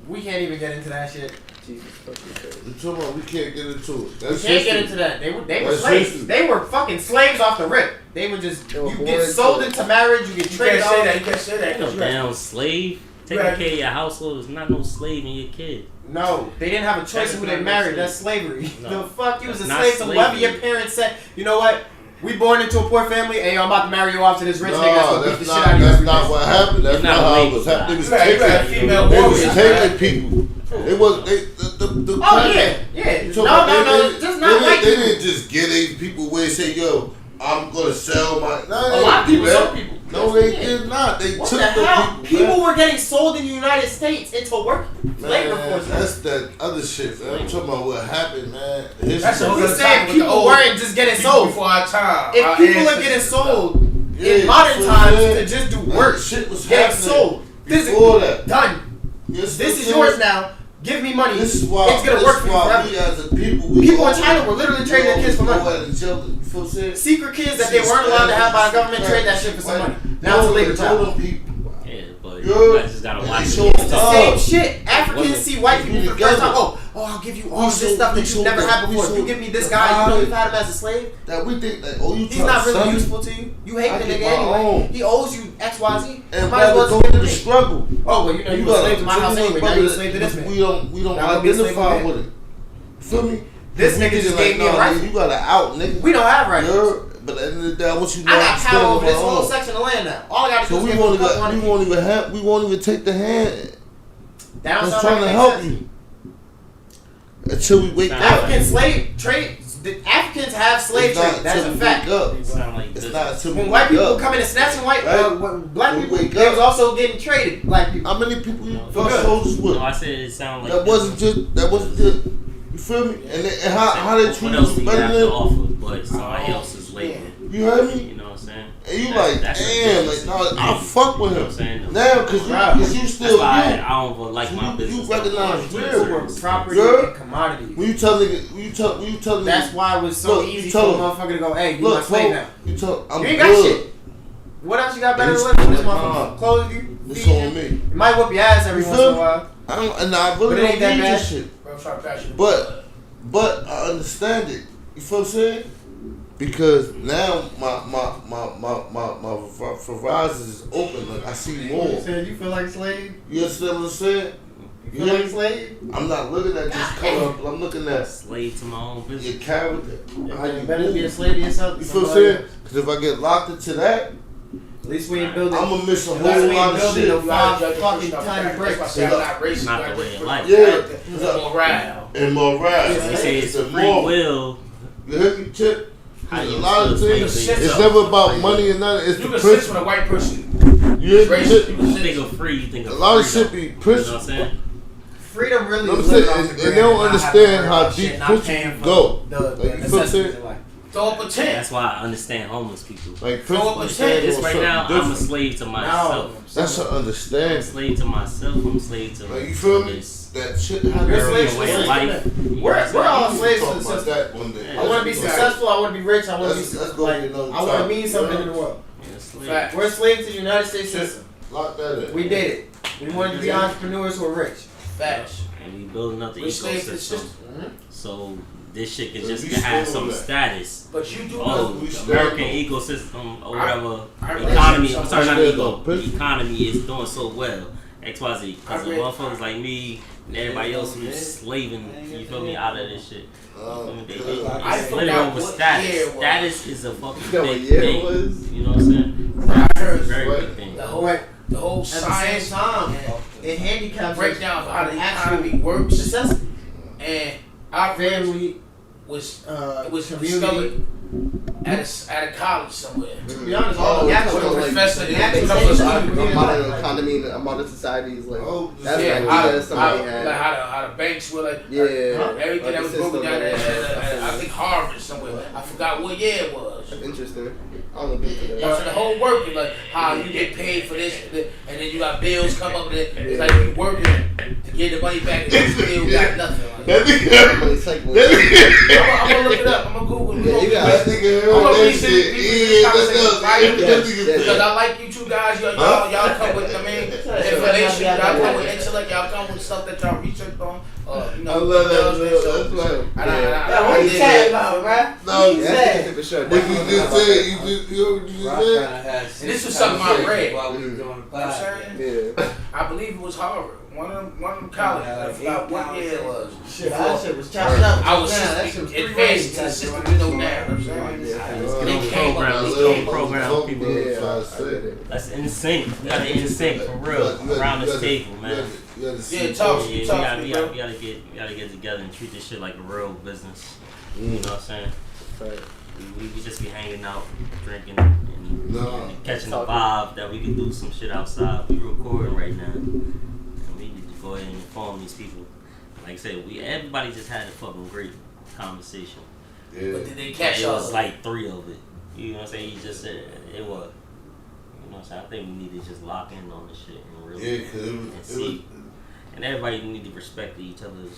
We can't even get into that shit. Jesus fucking Christ. You're talking about we can't get into it. We can't get into that. They were slaves. History. They were fucking slaves off the rip. They were just you get sold into marriage. You get traded off. You can't say that. No damn slave. Taking care of your household is not no slave in your kid. No, they didn't have a choice of who they married. That's slavery. No. The fuck, you was a slave to whoever your parents said. You know what? We born into a poor family. Hey, I'm about to marry you off to this rich nigga. That's not what happened. That's not how it was happening. They was taking people. It was the yeah. No. Just not white people. They didn't just get these people where they say, yo, I'm gonna sell my. A lot of people, some people. No, they did not. They took the people. People were getting sold in the United States into work labor forces. That's that other shit, man. I'm talking about what happened, man. That's what we're saying. People weren't just getting sold before our time. If people are getting sold in modern times to just do work, shit was getting sold. Before that, done. This is yours now. Give me money. This is why it's gonna work for you forever. We as a people in China were literally trading their kids for money. Secret kids that they weren't allowed to have by the government trade that shit for some money. Now it's a labor child. Yeah, but you guys just gotta watch it. It's the same shit. Africans see white people for the first time. Oh, I'll give you all this stuff that you never had before. If you give me this guy, you know you've had him as a slave. That we think that he's not really useful to you. You hate the nigga anyway. He owes you X, Y, Z. And might as well go through the struggle. Oh, well, you were a slave to my house anyway. Now you're a slave to this man. We don't identify with it. Feel me? This nigga just gave me a rifle. You got an out, nigga. We don't have rifles. But at the end of the day, I want you to know I got power over this whole section of land now. All I got to do is give you a couple hundred. We won't even take the hand. That's trying to help you. Until we wake up. African slave trade. The Africans have slave trade. That's a fact. It's not until when white people come in and snatching black people, they was also getting traded. Black people. How many people you fuck soldiers with? No, I said it sounded like that wasn't just. You feel me? And how they treat us better than offer, but somebody else's labor. You heard me? You know what I'm saying? And you damn, I fuck with him. Now, cause you still I don't like my business. You recognize real property and commodity. When you tell nigga, that's why it was so easy for a motherfucker to go, hey, you my slave now. You ain't got good. shit. What else you got better than living? This motherfucker clothes you. It's on me. It might whip your ass every once in a while. I really don't need this shit. But I understand it. You feel what I'm saying? Because now my horizon is open. Like I see more. You saying you feel like a slave? You understand what I'm saying? You feel like a slave? I'm not looking at just color, but I'm looking at slave to my own business. Your character. How you better be a slave to yourself. You feel what I'm saying? Because if I get locked into that, at least we ain't building. I'm gonna miss a whole lot of shit. No fucking tiny bricks. It's not the way of life. Yeah. And morale. They say it's a free will. You hear me, Chip? A lot of things. It's never about money and nothing. It's you the can switch with a white person. You think of free, you think of a lot of freedom. shit be You know pushed. what I'm saying? Freedom really I'm is saying, living off the and grid they don't not understand having to how worry about deep shit, not pussy paying can for go. the Like, you feel what I'm necessities saying? in life. Throw up a tent. That's why I understand homeless people. Like, Throw up a pussy tent. stand This on right something now, I'm a different. slave to myself. That's an I'm a understanding. slave to myself. I'm a slave to Like, you feel me? this That shit We're happens. slaves to the way of life. system. We're all slaves to the Talk about system. that one day. I want to be successful. I want to be rich. I want to Let's be go like. get another I want to topic. mean something in the world. Yeah, slave. Fact. We're slaves to the United States system. Lock that in. We did it. We wanted to be entrepreneurs who are rich. Facts. And we building up the We slaves to the ecosystem. system. So this shit can So just we have still some that. status. But you do Oh, know. we the still American know. ecosystem or whatever I read economy. I'm something. sorry, not I read ego. something. The economy is doing so well. XYZ. Because I the read- motherfuckers like me and everybody else who's slaving, you feel me, out of this shit. They I living forgot over what status. year it was. Status is a fucking You know what big year it thing. was? You know what I'm saying? I heard Very Right. big thing. the whole At the science same time, and it handicaps breakdown of how the actual economy works, necessity. and our Family, was it was community. discovered at a college somewhere. To be honest, all Oh, the you're actual talking like professor, the yeah, basics professor of of a community modern life. economy and a modern society is like Oh, that's Yeah, like how, somebody how, had. like how the banks were like, Yeah, everything like that was the broken system down that at, had. I think Harvard somewhere. I forgot what year it was. That's interesting. I don't know into So that. the whole working, like how you get paid for this, and then you got bills come up with it. It's like you working to get the money back, and you still got nothing. Like, That nigga. Money cycle. I'm gonna look it up. I'm gonna Google it. Yeah, you got That it. nigga I'm gonna heard that research shit. this Yeah, conversation, right? that nigga. Because I like you two guys. Y'all come with, information. Y'all come with intellect. Y'all come with stuff that y'all researched on. You know, I love that. so- That's right. What you chatting about, bruh? No, Yeah, that's for sure. what you just said, you heard what you just said? And this was something I read. While we were doing the I'm class. saying, Yeah. I believe it was Harvard. One of them colleges. I forgot what year it was. Shit, that shit was chopped up. I was that shit was advanced to the system, you know now. You know what I'm saying? They came program, they came program people. Yeah, I get it. That's in sync. We gotta in sync for real around this table, man. Yeah, talk. Yeah, Talk to me, bro. we gotta get together and treat this shit like a real business. You know what I'm saying? Right. We just be hanging out, drinking, and No. catching the vibe that we can do some shit outside. We recording right now, and we need to go ahead and inform these people. Like I said, everybody just had a fucking great conversation. Yeah. But did they catch It was us? like 3 of it. You know what I'm saying? You just said it was. You know what I'm saying? I think we need to just lock in on this shit and really Yeah, 'cause it and was, see. And everybody need to respect each other's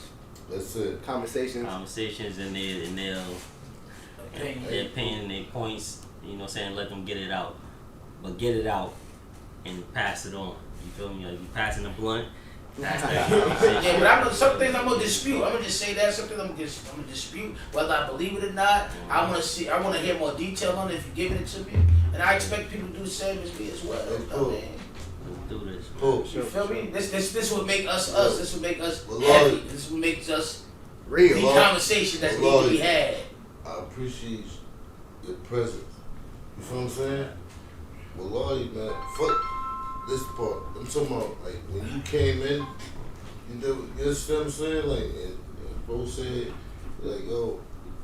that's it. Conversations. conversations and their opinion, their points. You know what I'm saying? Let them get it out, but get it out and pass it on. You feel me? Like you passing the blunt. Pass that conversation. Yeah, but I know some things I'm gonna dispute. I'm gonna just say that. Some things I'm gonna dispute whether I believe it or not. I wanna see. I wanna hear more detail on it if you're giving it to me, and I expect people to do the same as me as well. You know what I mean? Let's do this. Cool. You feel me? This would make us us. This would make us Well, heavy. This would make us Real. the conversation that need to be had. I appreciate your presence. You feel what I'm saying? Well, Lord, man, fuck this part. I'm talking about, like, when you came in, you understand what I'm saying? Like, and bro said, like, yo,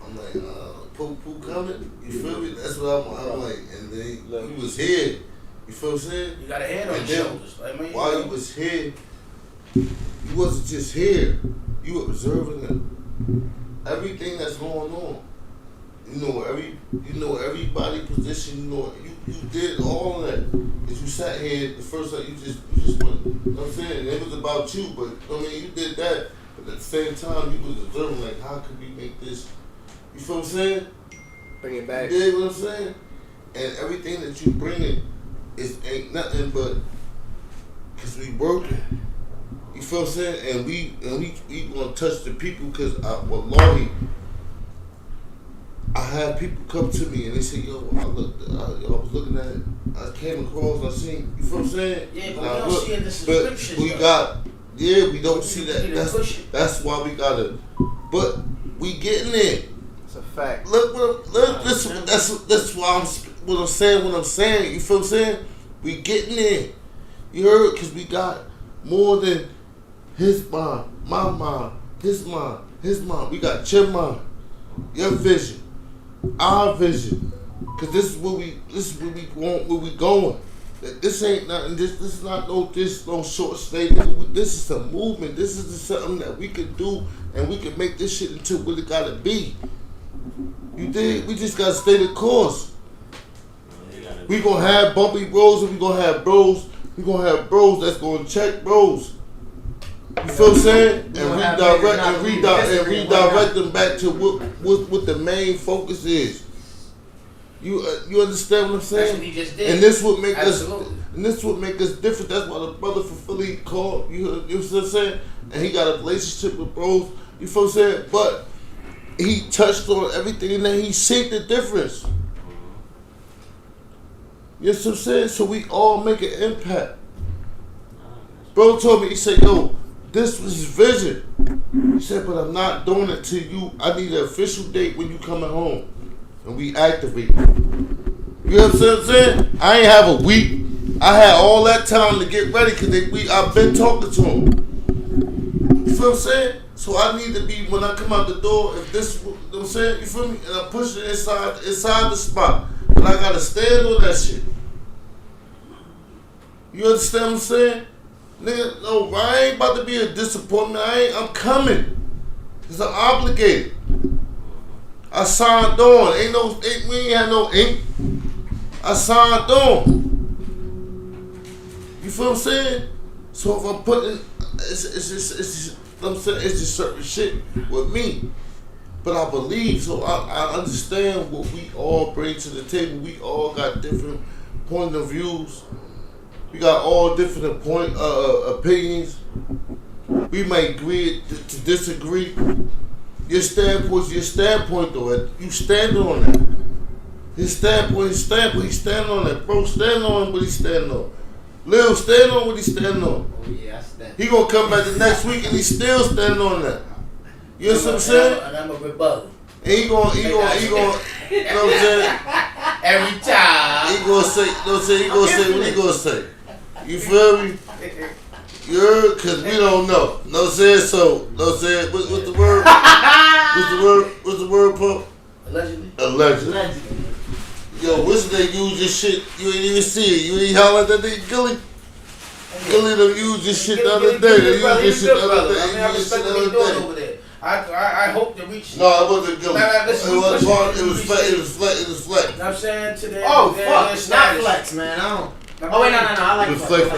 I'm like, Poo coming? You feel me? That's what I'm like, and then he was here. You feel what I'm saying? You got a head on And your then shoulders. I mean, while you was here, you wasn't just here. You were observing everything that's going on. You know everybody position. You did all of that. If you sat here the first time, you just went. You know what I'm saying? It was about you, but I mean, you did that. But at the same time, you was observing like, how could we make this? You feel what I'm saying? Bring it back. You dig what I'm saying? And everything that you bringing ain't nothing but because we working. You feel what I'm saying? And we gonna touch the people because wallahi, I had people come to me and they say, yo, I was looking at it, I came across, I seen, you feel what I'm saying? Yeah, but Now, we don't look, see it in the subscriptions. we don't see that. need to push it. That's why we gotta, but we getting there. It's a fact. Look, that's why I'm saying, you feel what I'm saying? We getting there. You heard? Because we got more than his mom, my mom, his mom, his mom. We got your mom, your vision, our vision. Because this is where we want, where we going. This ain't nothing. This is not no short statement. This is a movement. This is something that we can do, and we can make this shit into what it gotta be. You dig? We just gotta stay the course. We gonna have bumpy bros, and we gonna have bros. We gonna have bros that's gonna check bros. You feel what I'm saying? And redirect them back to what the main focus is. You understand what I'm saying? That's what he just did. And this would make Absolutely. us. And this would make us different. That's why the brother from Philly called. You know what I'm saying? And he got a relationship with bros. You feel what I'm saying? But he touched on everything, and then he seen the difference. You know what I'm saying? So we all make an impact. Bro told me, he said, yo, this was his vision. He said, but I'm not doing it to you. I need an official date when you coming home. And we activate. You know what I'm saying? I ain't have a week. I had all that time to get ready because I've been talking to him. You feel what I'm saying? So I need to be, when I come out the door, if this, you know what I'm saying? You feel me? And I push it inside the spot. But I got to stand on that shit. You understand what I'm saying? Nigga, no, I ain't about to be a disappointment. I'm coming. Because I'm obligated. I signed on. We ain't had no ink. I signed on. You feel what I'm saying? So if I'm putting, it's just I'm saying, it's just certain shit with me. But I believe, so I understand what we all bring to the table. We all got different point of views. We got all different opinions. We might agree to disagree. Your standpoint's your standpoint, though. You stand on that. His standpoint, he stand on that. Bro, stand on what he stand on. Lil, stand on what he stand on. Oh yeah, I stand. He gonna come back the next week and he still standing on that. You know what I'm saying? And I'm a rebuttal. And he gonna, you know what I'm saying? Every time. He gonna say what he gonna say. You feel me? Yeah, cause we don't know. No saying so. No saying what's the word? What's the word, Pump? Allegedly. Yo, what's they use this shit? You ain't even see it. You ain't holler at that nigga Gilly. Gilly done used this shit the other day. They used this shit the other day. I mean, I respect what he's doing over there. I hope to reach. No, it wasn't Gilly. It was flex. You know what I'm saying? Today. Oh fuck, not flex, man. I don't. Oh wait, no, I like flex.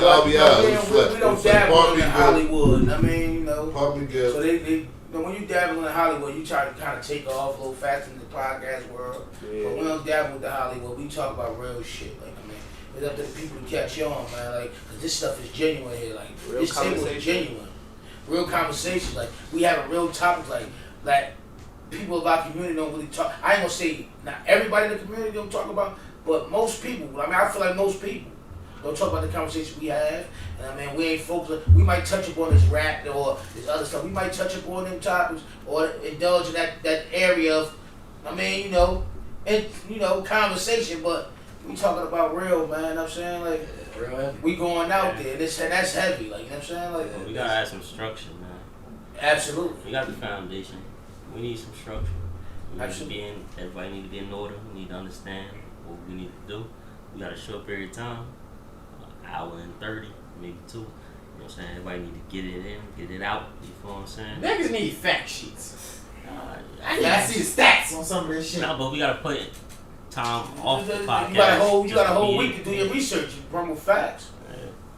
We don't dabble in Hollywood. I mean, you know. Probably good. So they when you dabble in Hollywood, you try to kind of take off a little faster in the podcast world. Yeah. But we don't dabble with the Hollywood. We talk about real shit. Like, I mean, it's up to the people to catch on, man. Like, cause this stuff is genuine here. Like, real this table is genuine. Real conversation. Like, we have a real topic. Like people of our community don't really talk. I ain't gonna say not everybody in the community don't talk about, but most people. I mean, I feel like most people don't talk about the conversation we have. And I mean, we ain't focused. We might touch upon this rap or this other stuff. We might touch upon them topics or indulge in that area of, I mean, conversation. But we talking about real, man. You know what I'm saying? Like, real heavy. We going out there. And that's heavy. Like, you know what I'm saying? Like, we gotta have some structure, man. Absolutely. We got the foundation. We need some structure. Everybody need to be in order. We need to understand what we need to do. We got a short period of time. Hour and 30, maybe 2. You know what I'm saying? Everybody need to get it in, get it out. You feel what I'm saying? Niggas need fact sheets. I need to see the stats on some of this shit. No, but we gotta put time off the podcast. You got a whole week to do your research and promote facts.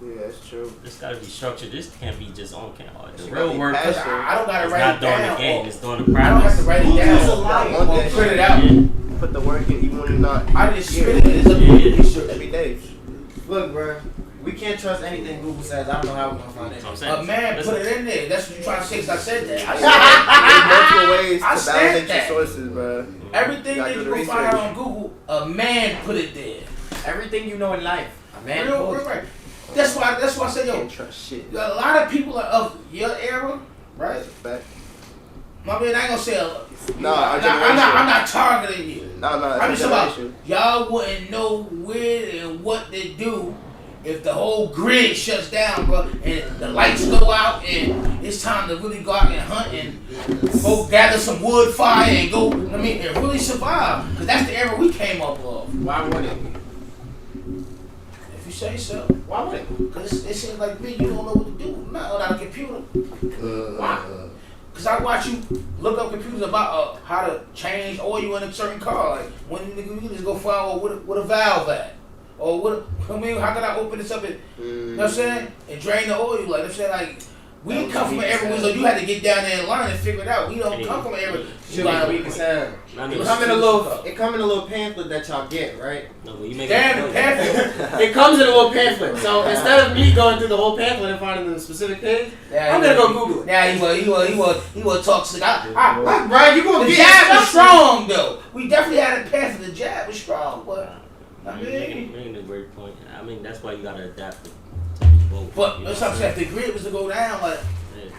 Yeah, that's true. This gotta be structured. This can't be just on camera. The real work. I don't gotta write it down. It's not during the game. It's during the practice. I don't have to write it down. Print it out. Yeah. Put the work in even when you're not. I just spit it. It's up to you research every day. Look, bro. We can't trust anything Google says. I don't know how we're gonna find it. A man put it in there. That's what you're trying to say. Cause I said that. There's multiple ways to validate your sources, bro. Everything that you can find out on Google, a man put it there. Everything you know in life, a man. Real, right. That's why I said, yo, can't trust shit. A lot of people are of your era, right? My man, I ain't gonna say I'm not targeting you. No, I'm just talking about y'all wouldn't know where and what to do if the whole grid shuts down, bro, and the lights go out and it's time to really go out and hunt and go gather some wood fire and go, I mean, and really survive. Because that's the era we came up of. Why would it? If you say so. Why would it? Because it seems like me, you don't know what to do. Not without a computer. Why? Because I watch you look up computers about how to change oil in a certain car. Like, when you just go find what a valve at. Or how can I open this up and, you know what I'm saying? And drain the oil. Like, I'm saying, like, we didn't come from everywhere, so you had to get down there and learn and figure it out. We don't come from everywhere. It come in a little pamphlet that y'all get, right? No, but you make Damn, the pamphlet. It comes in a little pamphlet. So instead of me going through the whole pamphlet and finding the specific page, I'm gonna go Google it. Yeah, he will talk slick. Brian, you gonna the get jab was strong though. We definitely had a pamphlet. The jab was strong, but You're making a great point. I mean, that's why you gotta adapt to both. But that's what I'm saying. If the grid was to go down, like you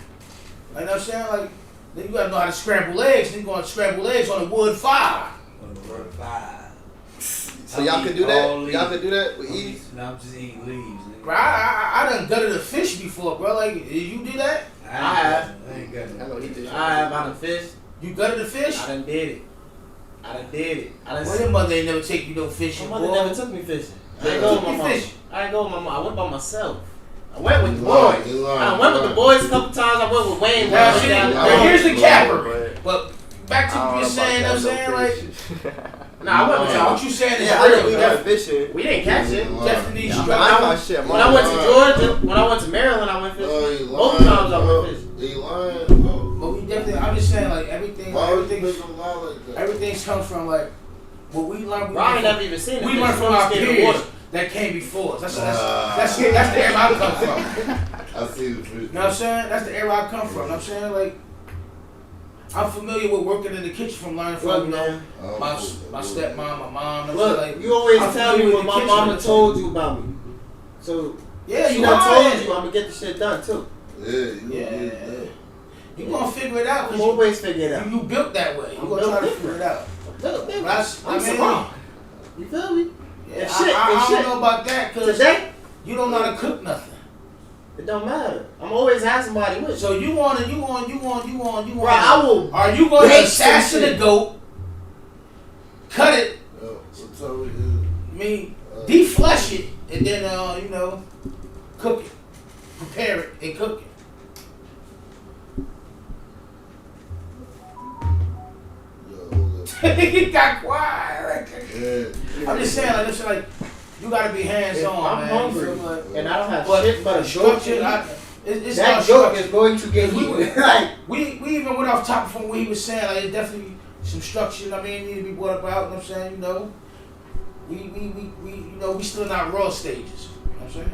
know what I'm saying, like then you gotta know how to scramble eggs. Then you gonna scramble eggs on a wood fire. On the wood fire. So y'all could do that? Y'all could do that with Eves? No, I'm just eating leaves. Nigga. Bro, I done gutted a fish before, bro. Like, did you do that? I have. I ain't got it. I know he did. I done fish. You gutted a fish? I done did it. Well, your mother ain't never take you no fishing. My mother never took me fishing. I ain't Never go took with my you mom. fishing. I ain't go with my mom. I went by myself. I went with the boys. I went with the boys a couple times. I went with Wayne. Now, see, down here's the capper. But back to what you were saying, you know what I'm saying? Like, Nah, I went with y'all. What you saying is Yeah, I know real, we bro. got fishing. We didn't catch it. Definitely I struck. caught shit. When I went to Georgia, when I went to Maryland, I went fishing. Both times I went fishing. They lying, bro. But we definitely, I'm just saying, like, everything, Why would you everything's, make them lie like that? everything's comes from, like, what we learned. Brian never even seen it. We learned from our peers that came before us. That's the era I come from. I see the fish. You know what I'm saying? That's the era I come from. You know what I'm saying? Like, I'm familiar with working in the kitchen from learning from, you know, my stepmom, my mom. Look, like, you always I'm tell me familiar what with my the mama kitchen. told you about me. So, Yeah, she you done lying. told you I'm gonna get the shit done too. Yeah. You gonna figure it out. I'm always figure it out. You built that way. You gonna try to figure it out. I'm strong. You feel me? Yeah, If shit, I don't know about that because today, you don't know how to cook nothing. it don't matter. I'm always having somebody with. So you want. Bro, I will. Are you going to bake assassin some the goat? Cut it. Deflesh it, and then you know, cook it, prepare it, and cook it. He got quiet. I'm just saying, like, you gotta be hands on, I'm man. hungry, Like, and I don't have shit but a structure. short. It's That not joke structure. is going to get eaten. Like, we even went off topic from what he was saying. Like, it's definitely some structure. I mean, need to be brought about. You know what I'm saying? You know, we still not raw stages. You know what I'm saying?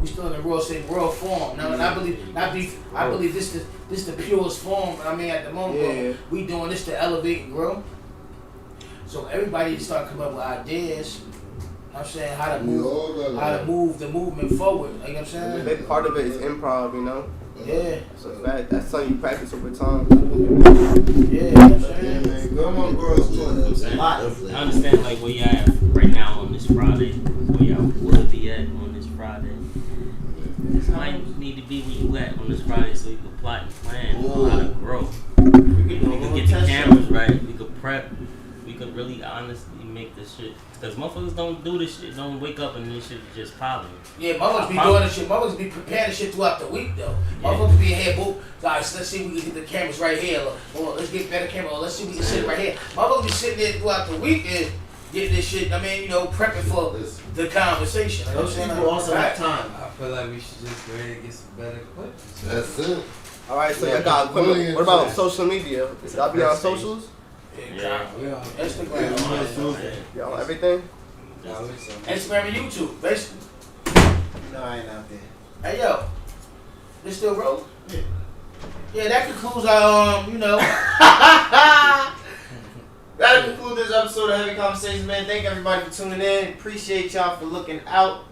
We still in the raw state, raw form. Now, and I believe this the purest form. I mean, at the moment, we doing this to elevate and grow. So everybody start coming up with ideas. You know what I'm saying, how to move the movement forward. You know what I'm saying? A big part of it is improv, you know. Yeah. So that's something you practice over time. Yeah, you know what I'm saying? Come on, girls. I understand like where y'all at right now on this Friday, where y'all would be at on this Friday. This might need to be where you at on this Friday so you can plot and plan on how to grow. We could get the cameras right. We could prep. We could really honestly make this shit. Because motherfuckers don't do this shit. Don't wake up and this shit just popping. Yeah, motherfuckers be doing this shit. Motherfuckers be preparing this shit throughout the week, though. Motherfuckers be in here, boo. Guys, let's see if we can get the cameras right here. Or let's get better camera. Or let's see if we can sit it right here. Motherfuckers be sitting there throughout the week and getting this shit. I mean, you know, prepping for the conversation. You know what I'm saying? People also have time. I feel like we should just go ahead and get some better equipment. That's it. All right, so y'all got equipment. What about social media? Y'all be on socials? Yeah. Instagram. Y'all on everything? Instagram and YouTube, basically. No, I ain't out there. Hey, yo. This still rolling? Yeah, that concludes our, you know. That'll conclude this episode of Heavy Conversations, man. Thank everybody for tuning in. Appreciate y'all for looking out.